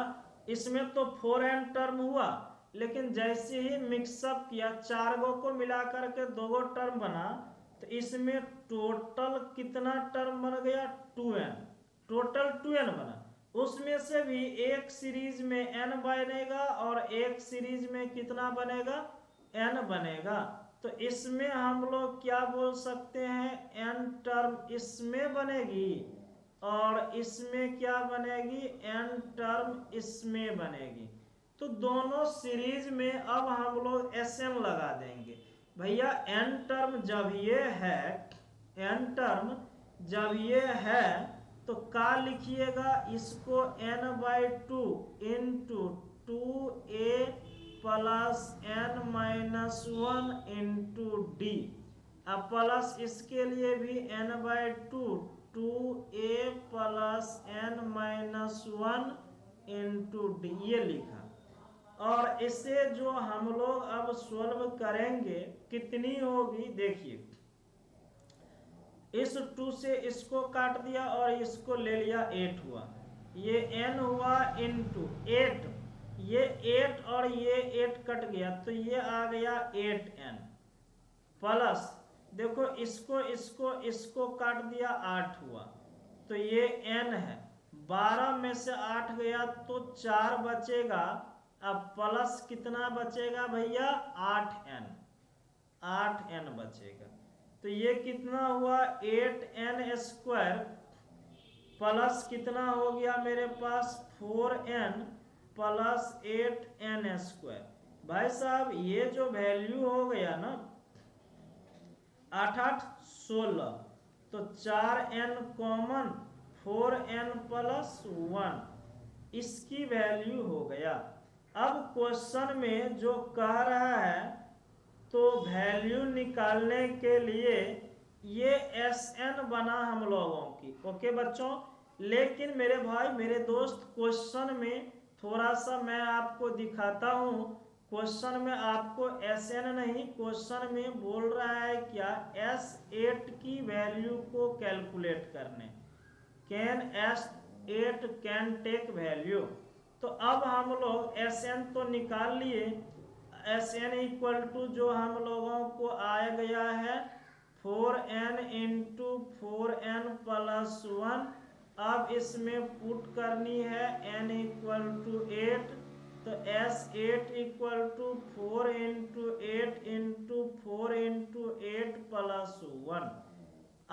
इसमें तो 4n टर्म हुआ, लेकिन जैसे ही मिक्सअप किया, चार गो को मिला करके दो गो टर्म बना, तो इसमें टोटल कितना टर्म बन गया? 2n। टोटल 2n बना। उसमें से भी एक सीरीज में n बनेगा और एक सीरीज में कितना बनेगा? n बनेगा। तो इसमें हम लोग क्या बोल सकते हैं? n टर्म इसमें बनेगी और इसमें क्या बनेगी? n टर्म इसमें बनेगी। तो दोनों सीरीज में अब हम लोग Sn लगा देंगे। भैया n टर्म जब ये है, n टर्म जब ये है तो क्या लिखिएगा? इसको n/2 into 2a plus n-1 into D. अब प्लस इसके लिए भी n/2 2a plus n-1 into D, ये लिखा। और इसे जो हम लोग अब सॉल्व करेंगे कितनी होगी? देखिए, इस 2 से इसको काट दिया और इसको ले लिया, 8 हुआ। ये n हुआ इंटू 8, ये 8 और ये 8 कट गया तो ये आ गया 8n प्लस, देखो इसको इसको इसको काट दिया, 8 हुआ तो ये n है। 12 में से 8 गया तो 4 बचेगा। अब प्लस कितना बचेगा भैया? 8n, 8n बचेगा। तो ये कितना हुआ? 8n स्क्वायर प्लस कितना हो गया मेरे पास? 4n plus 8n square. भाई साहब ये जो वैल्यू हो गया ना, 8 8 16, तो 4n कॉमन, 4n प्लस 1, इसकी वैल्यू हो गया। अब क्वेश्चन में जो कह रहा है तो वैल्यू निकालने के लिए ये Sn बना हम लोगों की। ओके बच्चों, लेकिन मेरे भाई मेरे दोस्त, क्वेश्चन में थोड़ा सा मैं आपको दिखाता हूँ। क्वेश्चन में आपको Sn नहीं, क्वेश्चन में बोल रहा है क्या? S8 की वैल्यू को कैलकुलेट करने। Can S8 can take value. तो अब हम लोग Sn तो निकाल लिए। Sn इक्वल टू जो हम लोगों को आया गया है 4n इंटू 4n प्लस 1। अब इसमें पुट करनी है n इक्वल टू 8, तो S8 equal to 4 into 8 into 4 into 8 plus 1।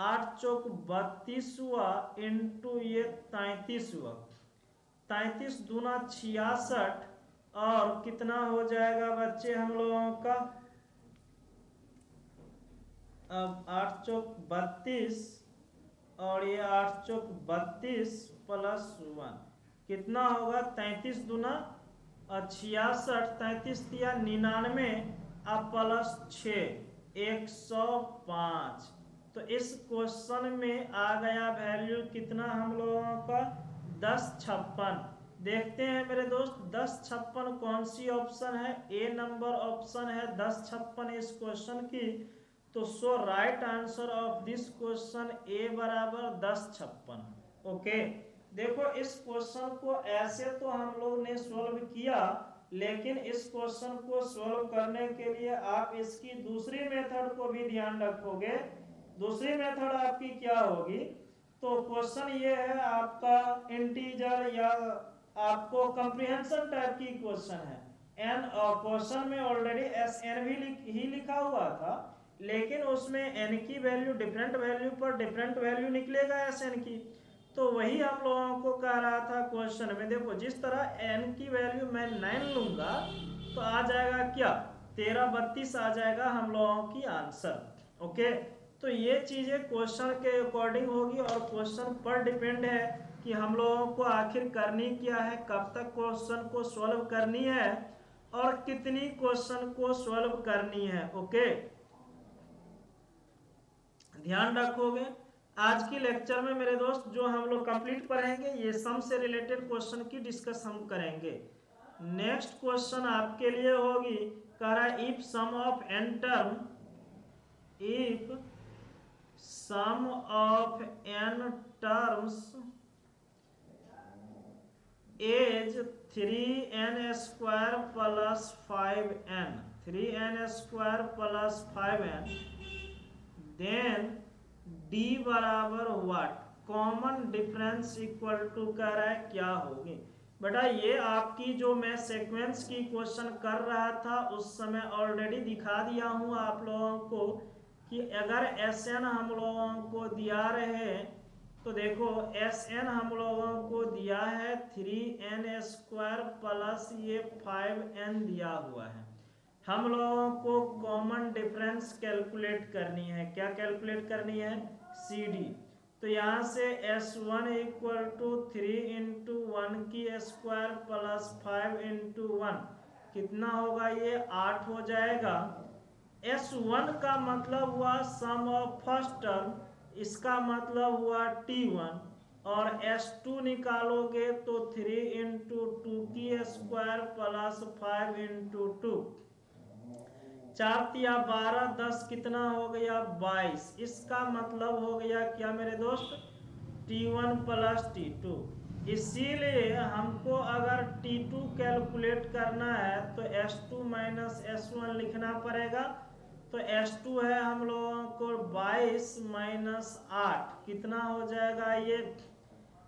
8 चौक 32 हुआ इंटू ये 33 हुआ, 33 दूना 66, और कितना हो जाएगा बच्चे हम लोगों का? अब 8 चौक 32 और ये 8 चौक 32 प्लस 1 कितना होगा? 33 दूना 66, 33 दिया 99, अब प्लस 6 105। तो इस क्वेश्चन में आ गया वैल्यू कितना हम लोगों का? 1056। देखते हैं मेरे दोस्त 1056 कौन सी ऑप्शन है? ए नंबर ऑप्शन है 1056 इस क्वेश्चन की। तो so right answer of this question A बराबर 1056। ओके, देखो इस क्वेश्चन को ऐसे तो हम लोग ने सॉल्व किया, लेकिन इस क्वेश्चन को सॉल्व करने के लिए आप इसकी दूसरी मेथड को भी ध्यान रखोगे। दूसरी मेथड आपकी क्या होगी? तो क्वेश्चन ये है आपका इंटीजर या आपको कंप्रीहेंशन टाइप की क्वेश्चन है। एन क्वेश्चन में ऑलरेडी Sn ही लिखा हुआ था, लेकिन उसमें n की वैल्यू डिफरेंट वैल्यू पर डिफरेंट वैल्यू निकलेगा Sn की। तो वही हम लोगों को कह रहा था क्वेश्चन में। देखो जिस तरह n की वैल्यू मैं 9 लूंगा तो आ जाएगा क्या 13 32 आ जाएगा हम लोगों की आंसर। ओके, तो ये चीजें क्वेश्चन के अकॉर्डिंग होगी और क्वेश्चन पर डिपेंड है कि हम लोगों को आखिर करनी क्या है, कब तक क्वेश्चन को सॉल्व करनी है और कितनी क्वेश्चन को सॉल्व करनी है। ओके, ध्यान रखोगे। आज की लेक्चर में मेरे दोस्त जो हम लोग कंप्लीट पढ़ेंगे ये सम से रिलेटेड क्वेश्चन की डिस्कस हम करेंगे। नेक्स्ट क्वेश्चन आपके लिए होगी, कह रहा है if sum of n term, if sum of n terms is 3n square plus 5n, 3n square plus 5n, then d बराबर what, common difference equal to कह रहा है क्या होगी। बेटा ये आपकी जो मैं सीक्वेंस की क्वेश्चन कर रहा था उस समय ऑलरेडी दिखा दिया हूँ आप लोगों को कि अगर Sn हम लोगों को दिया रहे तो देखो Sn हम लोगों को दिया है 3n स्क्वायर प्लस ये 5n दिया हुआ है। हम लोगों को कॉमन डिफरेंस कैलकुलेट करनी है। क्या कैलकुलेट करनी है, CD। तो यहाँ से S1 इक्वल टू 3 इंटू 1 की स्क्वायर प्लस 5 इंटू 1 कितना होगा, ये 8 हो जाएगा। S1 का मतलब हुआ सम ऑफ फर्स्ट टर्म, इसका मतलब हुआ T1, और S2 निकालोगे तो 3 इंटू 2 की स्क्वायर प्लस 5 इंटू 2, 4 या 12 10 कितना हो गया 22। इसका मतलब हो गया क्या मेरे दोस्त, T1 प्लस T2। इसीलिए हमको अगर T2 कैलकुलेट करना है तो S2 माइनस S1 लिखना पड़ेगा। तो S2 है हम लोगों को 22 माइनस 8 कितना हो जाएगा, ये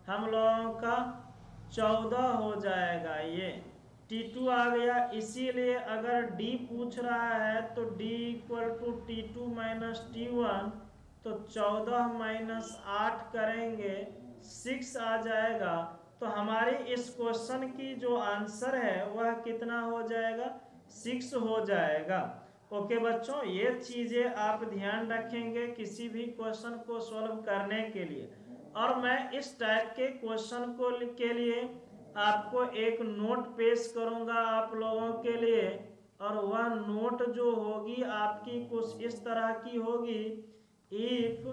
हम लोगों का 14 हो जाएगा। ये T2 आ गया। इसीलिए अगर D पूछ रहा है तो D equal to T2 minus T1, तो 14 माइनस 8 करेंगे 6 आ जाएगा। तो हमारी इस क्वेश्चन की जो आंसर है वह कितना हो जाएगा, 6 हो जाएगा। ओके बच्चों, ये चीजें आप ध्यान रखेंगे किसी भी क्वेश्चन को सॉल्व करने के लिए। और मैं इस टाइप के क्वेश्चन को के लिए आपको एक नोट पेश करूंगा आप लोगों के लिए, और वह नोट जो होगी आपकी कुछ इस तरह की होगी, इफ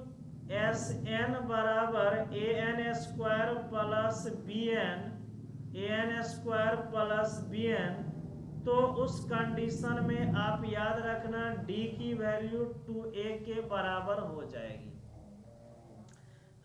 Sn बराबर an square plus bn, an square plus bn, तो उस कंडीशन में आप याद रखना d की वैल्यू 2a के बराबर हो जाएगी।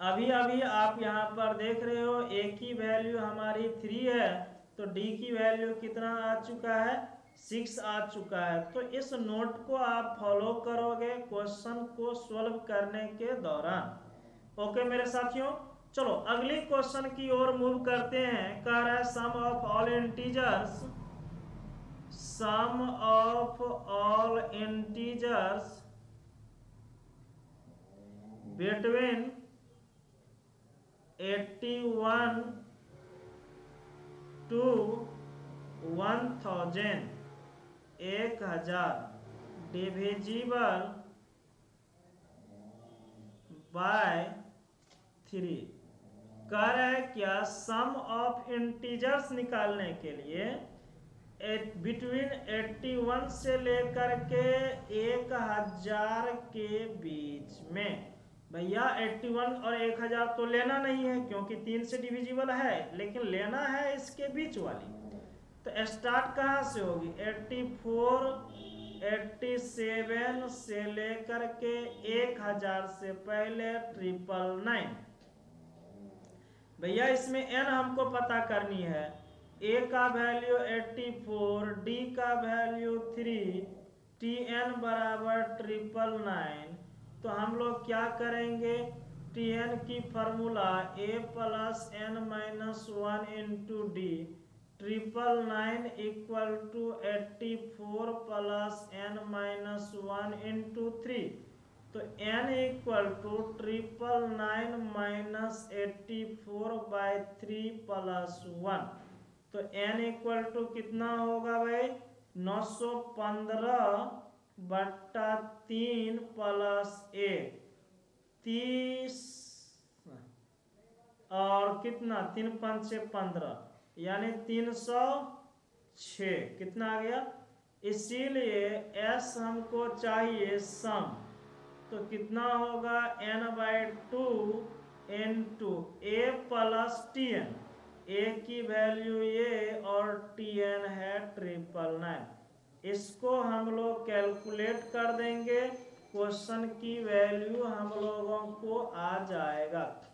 अभी अभी आप यहाँ पर देख रहे हो a की वैल्यू हमारी 3 है, तो d की वैल्यू कितना आ चुका है, 6 आ चुका है। तो इस नोट को आप फॉलो करोगे क्वेश्चन को सॉल्व करने के दौरान। ओके मेरे साथियों, चलो अगली क्वेश्चन की ओर मूव करते हैं। कह रहा है sum of all integers, sum of all integers between 81 to 1000, 1000 divisible by 3। कह रहा है क्या, सम ऑफ इंटीजर्स निकालने के लिए बिटवीन 81 से लेकर के 1000 के बीच में। भैया 81 और 1000 तो लेना नहीं है क्योंकि 3 से डिविजिबल है, लेकिन लेना है इसके बीच वाली। तो स्टार्ट कहाँ से होगी, 84 87 से लेकर के 1000 से पहले 999। भैया इसमें n हमको पता करनी है। a का वैल्यू 84, d का वैल्यू 3, tn बराबर 999। तो हम लोग क्या करेंगे, tn की formula a plus n minus 1 into D, 999 equal to 84 plus n minus 1 into 3। तो n equal to 999 minus 84/3 plus 1। तो n इक्वल टू कितना होगा भाई? 915/3 प्लस 1, 30, और कितना 3 5 6 15, यानी 306। कितना आ गया? इसीलिए s हमको चाहिए सम। तो कितना होगा? n/2 into a plus tn। a की वैल्यू ये और tn है 999। इसको हम लोग कैलकुलेट कर देंगे, क्वेश्चन की वैल्यू हम लोगों को आ जाएगा।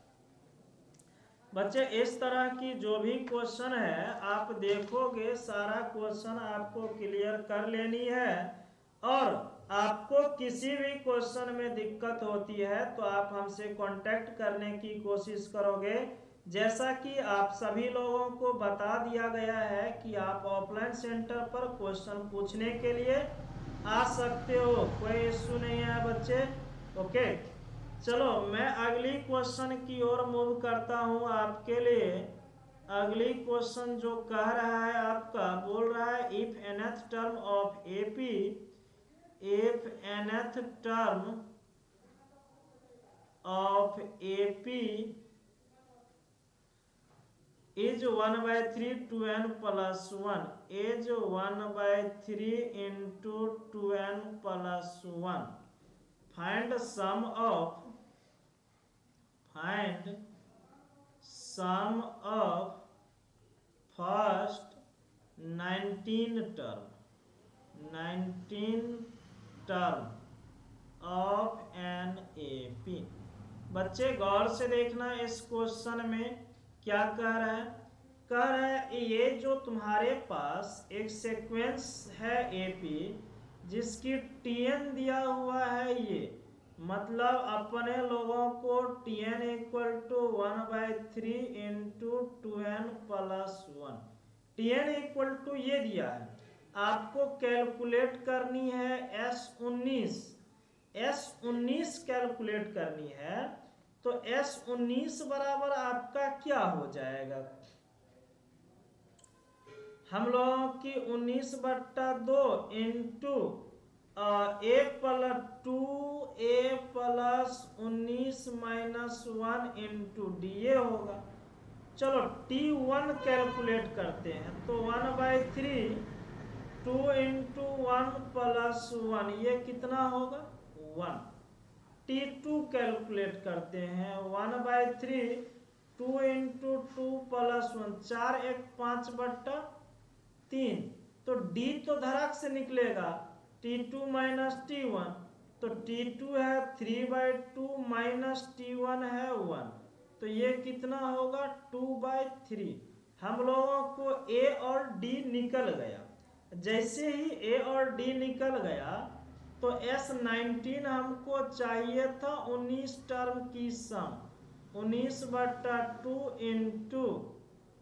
बच्चे इस तरह की जो भी क्वेश्चन है आप देखोगे, सारा क्वेश्चन आपको क्लियर कर लेनी है। और आपको किसी भी क्वेश्चन में दिक्कत होती है तो आप हमसे कांटेक्ट करने की कोशिश करोगे। जैसा कि आप सभी लोगों को बता दिया गया है कि आप ऑफलाइन सेंटर पर क्वेश्चन पूछने के लिए आ सकते हो, कोई इश्यू नहीं है बच्चे। ओके, चलो मैं अगली क्वेश्चन की ओर मूव करता हूं आपके लिए। अगली क्वेश्चन जो कह रहा है आपका, बोल रहा है if nth term of AP, if nth term of AP is 1/3 2n plus 1, is 1/3 into 2n plus 1, find sum of first 19 term of an AP। बच्चे गौर से देखना, इस क्वेश्चन में क्या कह रहा है? कह रहा है ये जो तुम्हारे पास एक सीक्वेंस है AP जिसकी TN दिया हुआ है, ये मतलब अपने लोगों को TN equal to 1/3 into 2n plus 1, TN equal to ये दिया है। आपको कैलकुलेट करनी है S19 कैलकुलेट करनी है। तो S19 बराबर आपका क्या हो जाएगा? हम लोगों की 19/2 into a plus 2a plus 19 minus 1 into D होगा। चलो T1 कैलकुलेट करते हैं। तो 1/3 2 इंटू 1 प्लस 1, ये कितना होगा? 1। T2 कैलकुलेट करते हैं। 1/3 2 इंटू 2 प्लस 1, 4 1 5/3। तो D तो धड़क से निकलेगा, T2 माइनस T1। तो T2 है 3/2 माइनस T1 है 1। तो ये कितना होगा? 2/3। हम लोगों को A और D निकल गया। जैसे ही A और D निकल गया तो S19 हमको चाहिए था 19 टर्म की सम। 19/2 into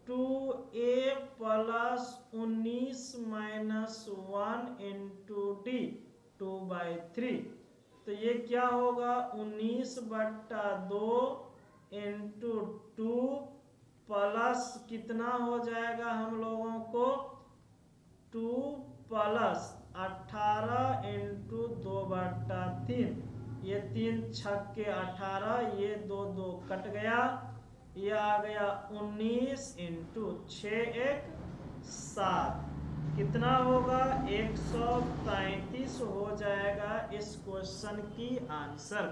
2a plus 19 minus 1 into D 2/3। तो ये क्या होगा? 19/2 इंटू 2 प्लस कितना हो जाएगा हम लोगों को? 2 प्लस 18 इंटू 2/3। ये 3 छक्के 18, ये 2 2 कट गया, ये आ गया 19 इंटू 6 1 7। कितना होगा? 135 हो जाएगा इस क्वेश्चन की आंसर।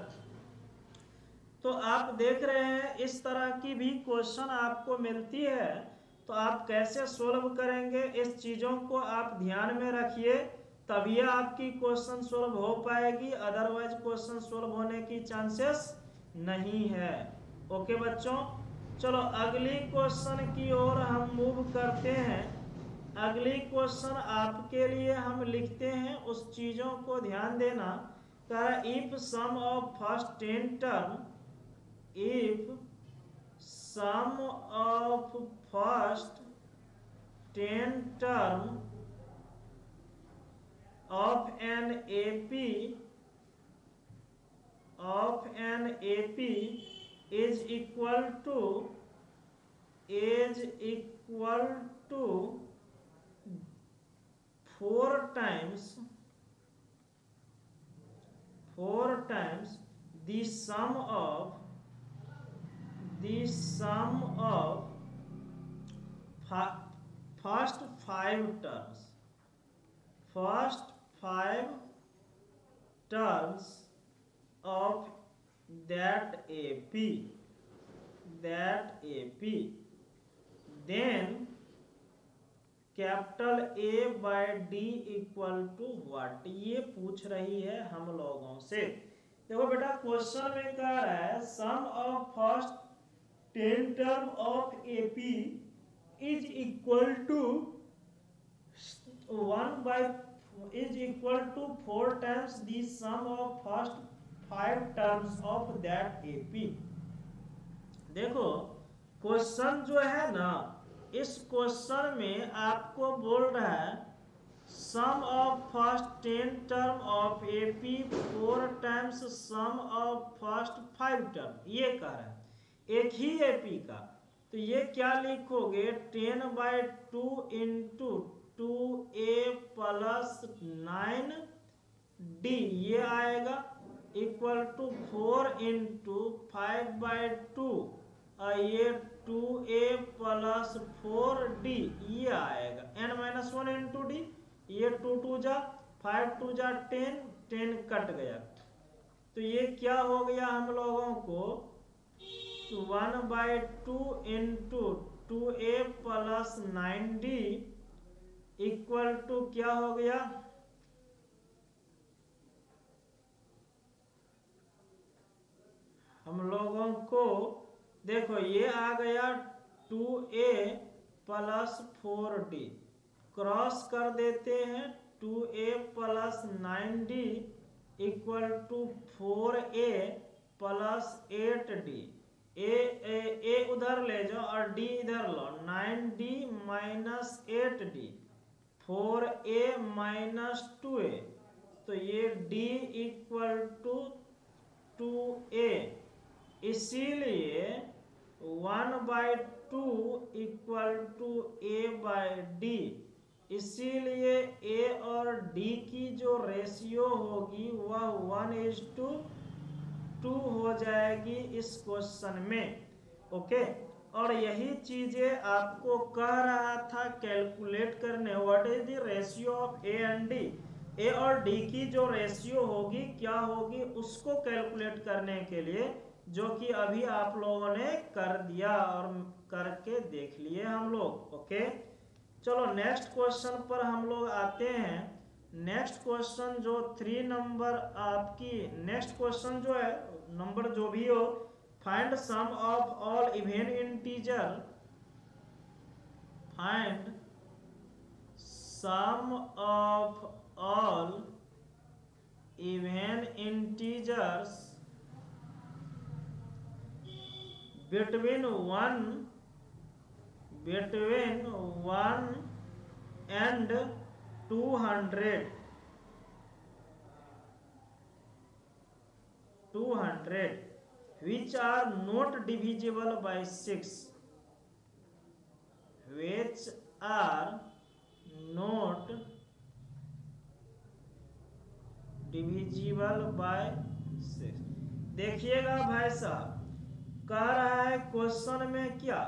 तो आप देख रहे हैं इस तरह की भी क्वेश्चन आपको मिलती है, तो आप कैसे सोल्व करेंगे, इस चीज़ों को आप ध्यान में रखिए, तभी आपकी क्वेश्चन सोल्व हो पाएगी। अदरवाइज क्वेश्चन सोल्व होने की चांसेस नहीं है। ओके बच्चों, चलो अगली क्वेश्चन की ओर हम मूव करते हैं। अगली क्वेश्चन आपके लिए हम लिखते हैं, उस चीज़ों को ध्यान देना। If sum of first 10 term, if sum of first 10 term of an AP of an AP is equal to 4 times the sum of first 5 terms of that AP, then capital A by D equal to what, ये पूछ रही है हम लोगों से। देखो बेटा question में कह रहा है sum of first 10 term of AP is equal to 4 times the sum of first 5 terms of that AP। देखो क्वेश्चन जो है ना, इस क्वेश्चन में आपको बोल रहा है sum of first 10 term of AP 4 times sum of first 5 term, ये कह रहा है एक ही AP का। तो ये क्या लिखोगे 10/2 इंटू 2A प्लस 9D ये आएगा इक्वल टू 4 इंटू 5/2 और ये 2A प्लस 4D ये आएगा n-1 इंटू D, ये 2 2 जा 5 2 जा 10 कट गया। तो ये क्या हो गया हम लोगों को 1/2 into 2A plus 9D equal to क्या हो गया हम लोगों को, देखो ये आ गया 2A प्लस 4D, क्रॉस कर देते हैं 2A plus 9D equal to 4A plus 8D, A उधर ले जाओ और D इधर लो, 9D minus 8D 4A minus 2A, तो ये D इक्वल टू 2A, इसीलिए 1/2 equal to A by D, इसीलिए A और D की जो रेशियो होगी वह 1:2 हो जाएगी इस क्वेश्चन में। ओके, और यही चीजें आपको कह रहा था कैलकुलेट करने, what is the ratio of A and D, A और D की जो रेशियो होगी क्या होगी उसको कैलकुलेट करने के लिए, जो कि अभी आप लोगों ने कर दिया और करके देख लिए हम लोग। ओके, चलो नेक्स्ट क्वेश्चन पर हम लोग आते हैं। नेक्स्ट क्वेश्चन जो 3 नंबर आपकी, नेक्स्ट क्वेश्चन जो है नंबर जो भी हो, find sum of all even integer, find sum of all even integers between 1 and 200 which are not divisible by 6, which are not divisible by 6। देखिएगा भाई साहब, कह रहा है क्वेश्चन में क्या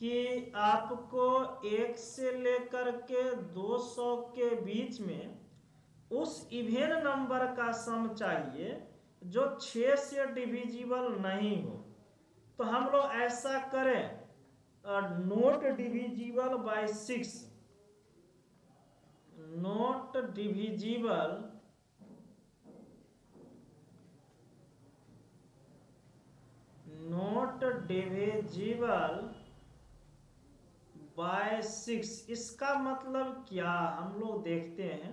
कि आपको 1 से लेकर के 200 के बीच में उस इवन नंबर का सम चाहिए जो 6 से डिविजिबल नहीं हो। तो हम लोग ऐसा करें, not divisible by 6, not divisible by 6, इसका मतलब क्या हम लोग देखते हैं।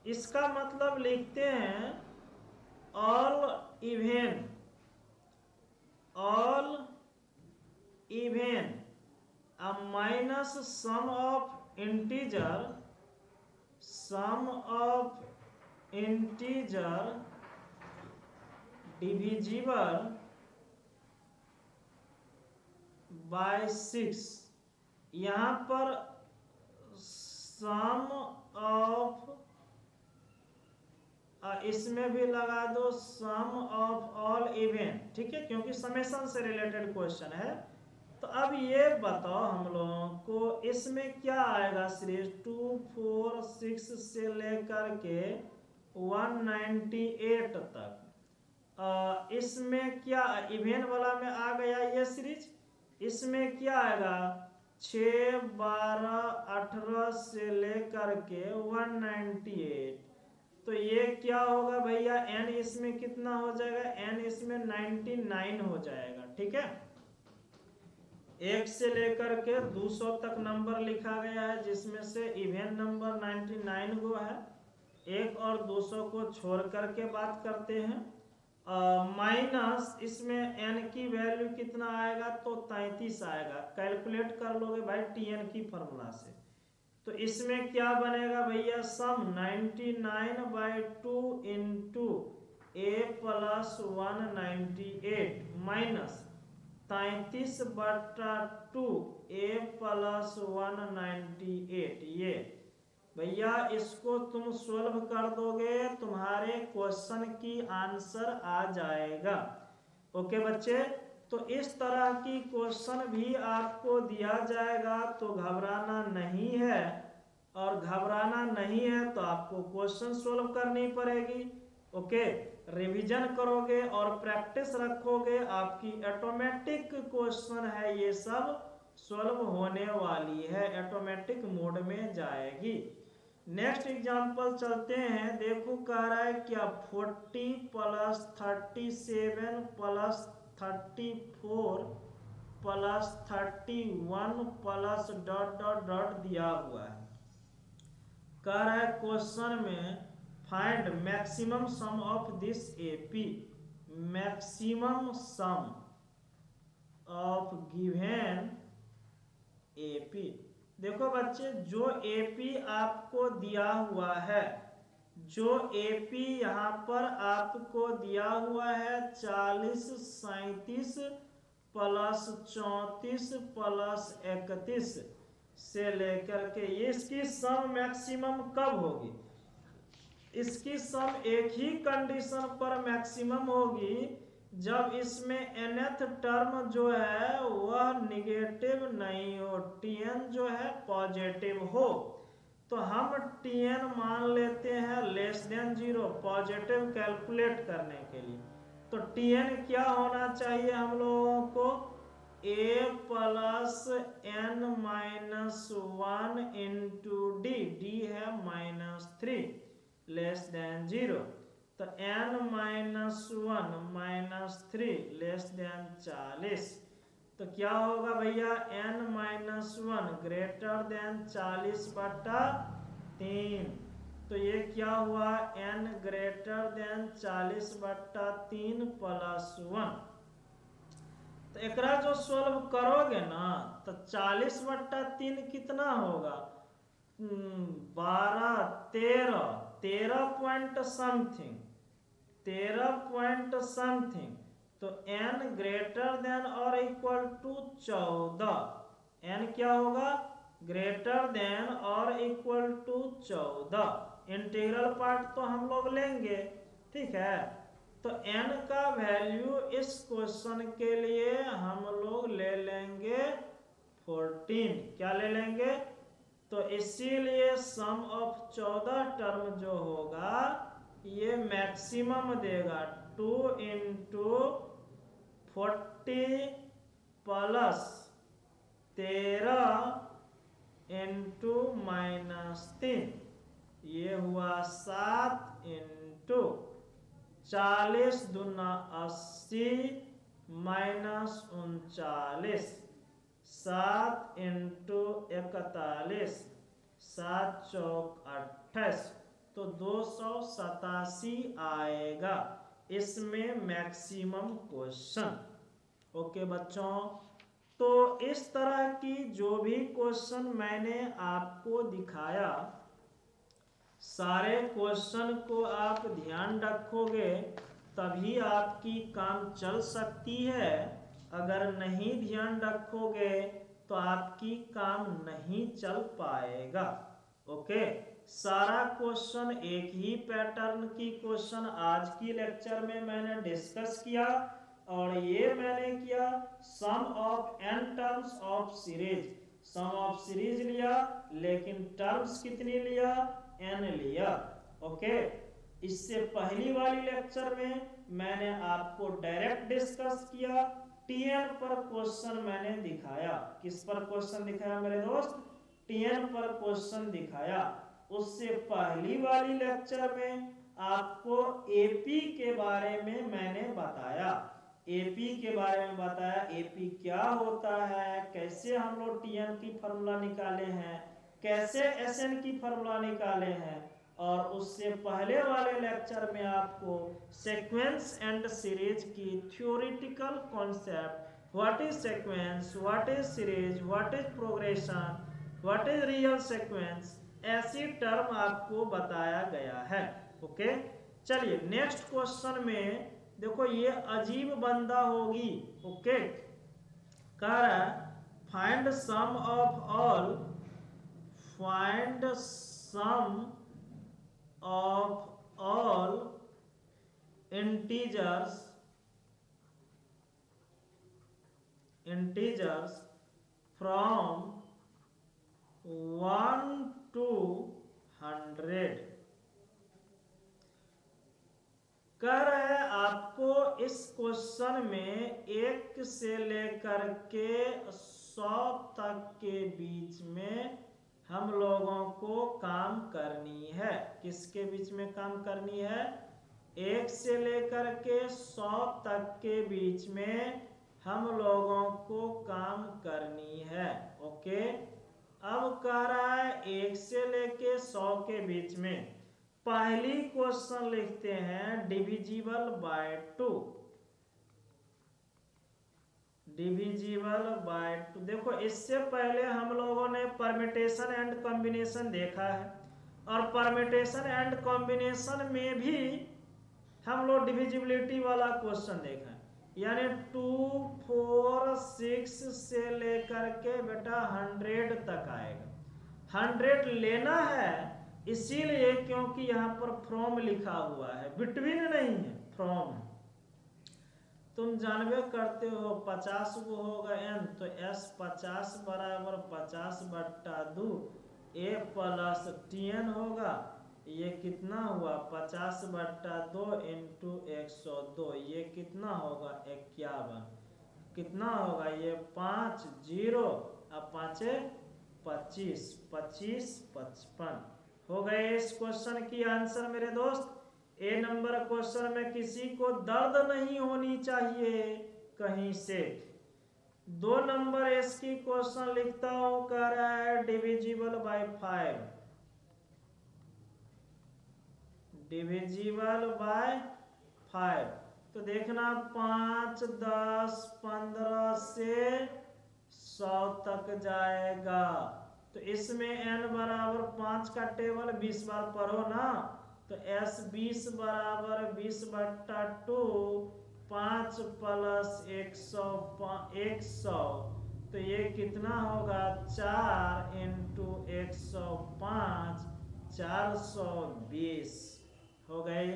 इसका मतलब लिखते हैं all even minus sum of integer divisible by 6। यहाँ पर सम ऑफ, इसमें भी लगा दो सम ऑफ ऑल इवेंट, ठीक है, क्योंकि समेशन से रिलेटेड क्वेश्चन है। तो अब ये बताओ हम लोगों को इसमें क्या आएगा सीरीज 2, 4, 6 से लेकर के 198 तक। इसमें क्या इवेंट वाला में आ गया ये सीरीज। इसमें क्या आएगा 6, 12, 18 से लेकर के 198। तो ये क्या होगा भैया n इसमें कितना हो जाएगा, n इसमें 99 हो जाएगा, ठीक है। 1 से लेकर के 200 तक नंबर लिखा गया है, जिसमें से इवेंट नंबर 99 गो है। 1 और 200 को छोड़ करके बात करते हैं। माइनस इसमें n की वैल्यू कितना आएगा, तो 33 आएगा। कैलकुलेट कर लोगे भाई tn की फॉर्मूला से। तो इसमें क्या बनेगा भैया सम 99/2 into a plus 198 minus 33/2 a plus 198। ये भैया इसको तुम सोल्व कर दोगे, तुम्हारे क्वेश्चन की आंसर आ जाएगा। ओके बच्चे, तो इस तरह की क्वेश्चन भी आपको दिया जाएगा, तो घबराना नहीं है। और घबराना नहीं है तो आपको क्वेश्चन सोल्व करनी पड़ेगी। ओके, रिवीजन करोगे और प्रैक्टिस रखोगे, आपकी ऑटोमेटिक क्वेश्चन है ये सब सोल्व होने वाली है, ऑटोमेटिक मोड में जाएगी। नेक्स्ट एग्जांपल चलते हैं। देखो कह रहा है क्या 40 plus 37 plus 34 plus 31 plus dot dot dot दिया हुआ है। कह रहा है क्वेश्चन में find maximum some of this AP. Maximum some of given AP. देखो बच्चे, जो एपी आपको दिया हुआ है, जो एपी यहाँ पर आपको दिया हुआ है 40, 37 प्लस 34 प्लस 31 से लेकर के इसकी सम मैक्सिमम कब होगी। इसकी सम एक ही कंडीशन पर मैक्सिमम होगी, जब इसमें nth टर्म जो है वह निगेटिव नहीं हो, tn जो है पॉजिटिव हो। तो हम tn मान लेते हैं लेस देन 0 पॉजिटिव कैलकुलेट करने के लिए। तो tn क्या होना चाहिए हम लोगों को, a plus n minus 1 into D है -3 लेस देन 0। तो n माइनस 1 -3 लेस देन 40। तो क्या होगा भैया n माइनस 1 ग्रेटर देन 40/3। तो ये क्या हुआ n ग्रेटर देन 40/3 प्लस 1। तो एकरा जो सोल्व करोगे ना तो 40/3 कितना होगा 12, 13 पॉइंट समथिंग, 13 पॉइंट समथिंग। तो n ग्रेटर देन और इक्वल टू 14। n क्या होगा ग्रेटर देन और इक्वल टू 14। इंटीग्रल पार्ट तो हम लोग लेंगे, ठीक है। तो n का वैल्यू इस क्वेश्चन के लिए हम लोग ले लेंगे 14। क्या ले लेंगे, तो इसीलिए सम ऑफ 14 टर्म जो होगा ये मैक्सिमम देगा 2 इंटू 40 प्लस 13 इंटू -3। ये हुआ 7 इंटू 40 दूना 80 -39। 7 इंटू 41, 7 चौक 28। तो 287 आएगा इसमें मैक्सिमम क्वेश्चन। ओके बच्चों, तो इस तरह की जो भी क्वेश्चन मैंने आपको दिखाया, सारे क्वेश्चन को आप ध्यान रखोगे तभी आपकी काम चल सकती है। अगर नहीं ध्यान रखोगे तो आपकी काम नहीं चल पाएगा। ओके, सारा क्वेश्चन एक ही पैटर्न की क्वेश्चन आज की लेक्चर में मैंने डिस्कस किया, और ये मैंने किया sum of n terms of series. Sum of series लिया, लेकिन टर्म्स कितनी लिया, n लिया। ओके, इससे पहली वाली लेक्चर में मैंने आपको डायरेक्ट डिस्कस किया, TN पर क्वेश्चन मैंने दिखाया। किस पर क्वेश्चन दिखाया मेरे दोस्त, TN पर क्वेश्चन दिखाया। उससे पहली वाली लेक्चर में आपको AP के बारे में मैंने बताया। AP के बारे में बताया, AP क्या होता है, कैसे हम लोग TN की फॉर्मूला निकाले हैं, कैसे SN की फॉर्मूला निकाले हैं। और उससे पहले वाले लेक्चर में आपको सीक्वेंस एंड सीरीज की theoretical concept, what is sequence, what is series, what is progression, what is real sequence, ऐसी टर्म आपको बताया गया है। ओके, चलिए नेक्स्ट क्वेश्चन में देखो, ये अजीब बंदा होगी। ओके, कह रहा है find sum of all, find sum of all integers from 1 to 100। कह रहे हैं आपको इस क्वेश्चन में 1 से लेकर के 100 तक के बीच में हम लोगों को काम करनी है। किसके बीच में काम करनी है, 1 से लेकर के 100 तक के बीच में हम लोगों को काम करनी है। ओके, अब कह रहा है 1 से लेके 100 के बीच में पहली क्वेश्चन लिखते हैं डिविजिबल बाय 2। डिविजिबल बाय 2, देखो इससे पहले हम लोगों ने परम्यूटेशन एंड कॉम्बिनेशन देखा है, और परम्यूटेशन एंड कॉम्बिनेशन में भी हम लोग डिविजिबिलिटी वाला क्वेश्चन देखा है। यानी 2, 4, 6 से लेकर के बेटा 100 तक आएगा। 100 लेना है, इसीलिए क्योंकि यहाँ पर फ्रॉम लिखा हुआ है, बिटवीन नहीं है, फ्रॉम है। तुम जानबे करते हो 50 को होगा n, तो s 50 बराबर 50/2 a प्लस tn होगा। ये कितना हुआ, 50/2 इंटू 102, ये कितना होगा 51। कितना होगा ये 5 0 अब 5 25, 25 55 हो गए इस क्वेश्चन की आंसर मेरे दोस्त। ए नंबर क्वेश्चन में किसी को दर्द नहीं होनी चाहिए कहीं से। 2 नंबर इसकी क्वेश्चन लिखता हूं, कह रहा है डिविजिबल बाय 5, डिविजिबल बाय 5। तो देखना 5, 10, 15 से 100 तक जाएगा। तो इसमें n बराबर 5 का टेबल 20 बार पढ़ो ना, तो s 20 बराबर 20/2, 5 प्लस 100, तो ये कितना होगा 4 इंटू 105, 420 हो गए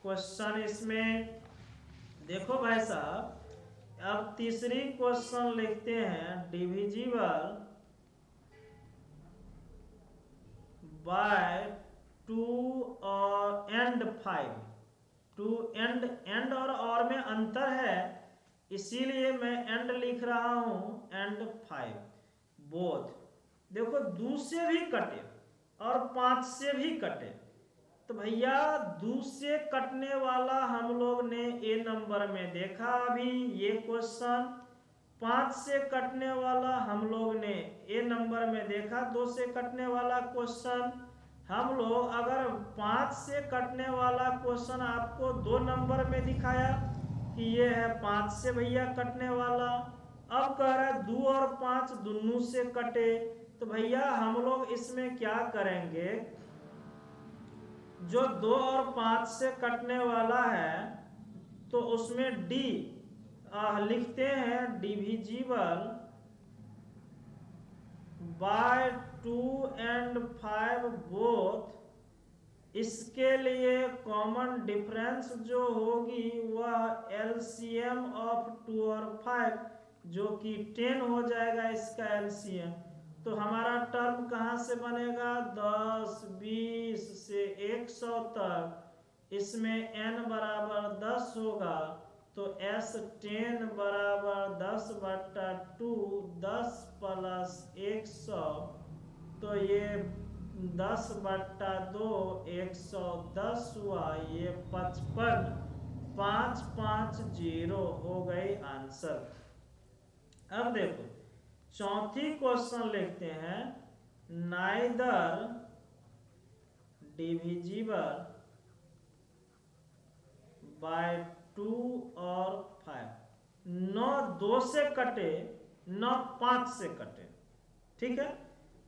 क्वेश्चन। इसमें देखो भाई साहब, अब तीसरी क्वेश्चन लिखते हैं डिविजिबल बाय 2 और 5। 2 एंड और में अंतर है, इसीलिए मैं एंड लिख रहा हूं, एंड 5 बोथ। देखो 2 से भी कटे और 5 से भी कटे, तो भैया 2 से कटने वाला हम लोग ने ए नंबर में देखा अभी ये क्वेश्चन, 5 से कटने वाला हम लोग ने ए नंबर में देखा 2 से कटने वाला क्वेश्चन। हम लोग अगर 5 से कटने वाला क्वेश्चन आपको 2 नंबर में दिखाया कि ये है 5 से भैया कटने वाला, अब कह रहा है 2 और 5 दोनों से कटे, तो भैया हम लोग इसमें क्या करेंगे, जो 2 और 5 से कटने वाला है तो उसमें डी लिखते हैं डिविजिबल बाय 2 and 5 बोथ। इसके लिए कॉमन डिफरेंस जो होगी वह एलसीएम ऑफ 2 और 5 जो कि 10 हो जाएगा इसका एलसीएम। तो हमारा टर्म कहाँ से बनेगा 10 20 से 100 तक, इसमें n बराबर 10 होगा तो S10 बराबर 10/2 10 प्लस 100, तो ये 10/2 110 हुआ, ये 55 550 हो गई आंसर। अब देखो चौथी क्वेश्चन लिखते हैं नाइदर डिविजिबल बाय 2 और 5, न 2 से कटे न 5 से कटे, ठीक है।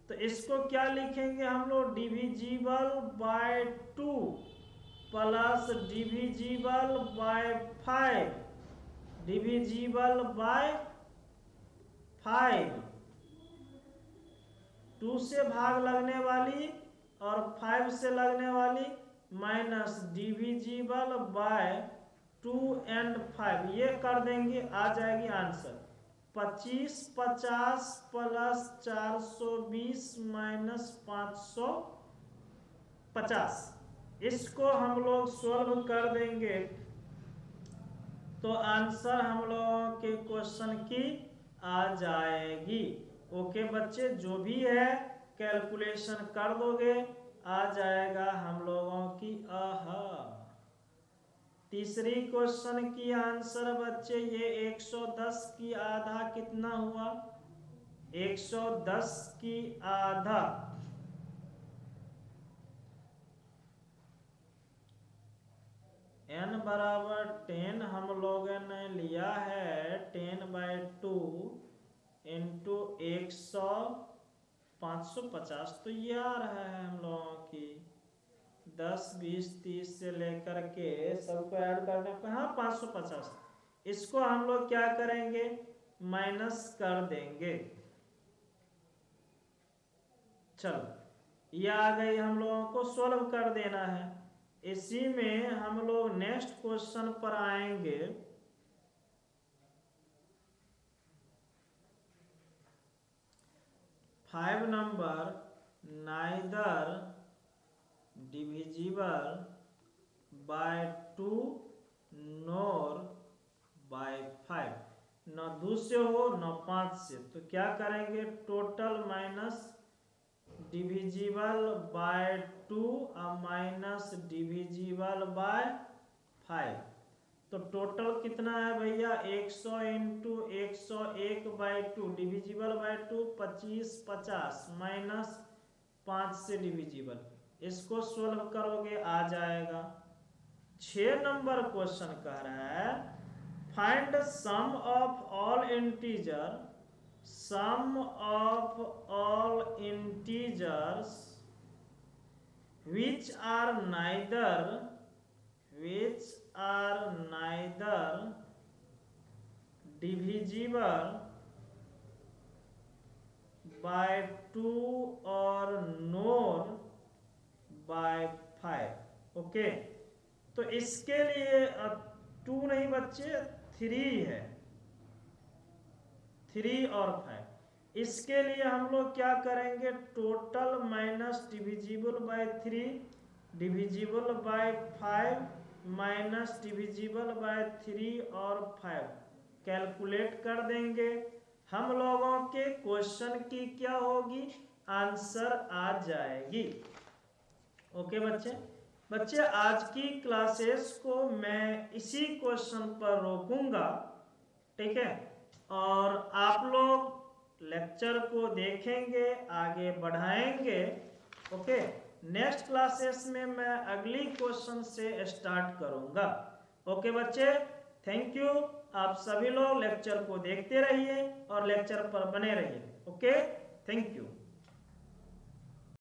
तो इसको क्या लिखेंगे हम लोग divisible by 2 plus divisible by 5 divisible by 5, 2 से भाग लगने वाली और 5 से लगने वाली माइनस डिविजिबल बाय 2 and 5, ये कर देंगे आ जाएगी आंसर 25 50 प्लस 420 माइनस 550। इसको हम लोग सोल्व कर देंगे तो आंसर हम लोगों के क्वेश्चन की आ जाएगी। ओके बच्चे, जो भी है कैलकुलेशन कर दोगे आ जाएगा हम लोगों की। तीसरी क्वेश्चन की आंसर बच्चे ये 110 की आधा कितना हुआ, 110 की आधा n बराबर 10 हम लोगों ने लिया है 10/2 इंटू 100 550, तो ये आ रहा है हम लोगों की 10 20 30 से लेकर के सबको ऐड करने पर हाँ 550। इसको हम लोग क्या करेंगे माइनस कर देंगे। चलो ये आ गई, हम लोगों को सोल्व कर देना है। इसी में हम लोग नेक्स्ट क्वेश्चन पर आएंगे। Five number neither divisible by 2 nor by 5, न 2 से हो न 5 से, तो क्या करेंगे टोटल माइनस डिविजिबल बाय 2 और माइनस डिविजिबल बाय 5, तो टोटल कितना है भैया 100 इंटू 101/2 डिविजिबल बाय 2 25 50 माइनस 5 से डिविजिबल, इसको सोल्व करोगे आ जाएगा। 6 नंबर क्वेश्चन कह रहा है find sum of all integer, sum of all integers which are neither divisible by 2 or nor by 5। Okay, तो इसके लिए 2 नहीं बच्चे 3 है, 3 और 5। इसके लिए हम लोग क्या करेंगे total minus divisible by 3 divisible by 5 minus divisible by 3 और 5 कैलकुलेट कर देंगे। हम लोगों के क्वेश्चन की क्या होगी आंसर आ जाएगी। ओके बच्चे आज की क्लासेस को मैं इसी क्वेश्चन पर रोकूंगा, ठीक है, और आप लोग लेक्चर को देखेंगे आगे बढ़ाएंगे। ओके, नेक्स्ट क्लासेस में मैं अगली क्वेश्चन से स्टार्ट करूंगा। ओके बच्चे, थैंक यू। आप सभी लोग लेक्चर को देखते रहिए और लेक्चर पर बने रहिए। Okay, thank you.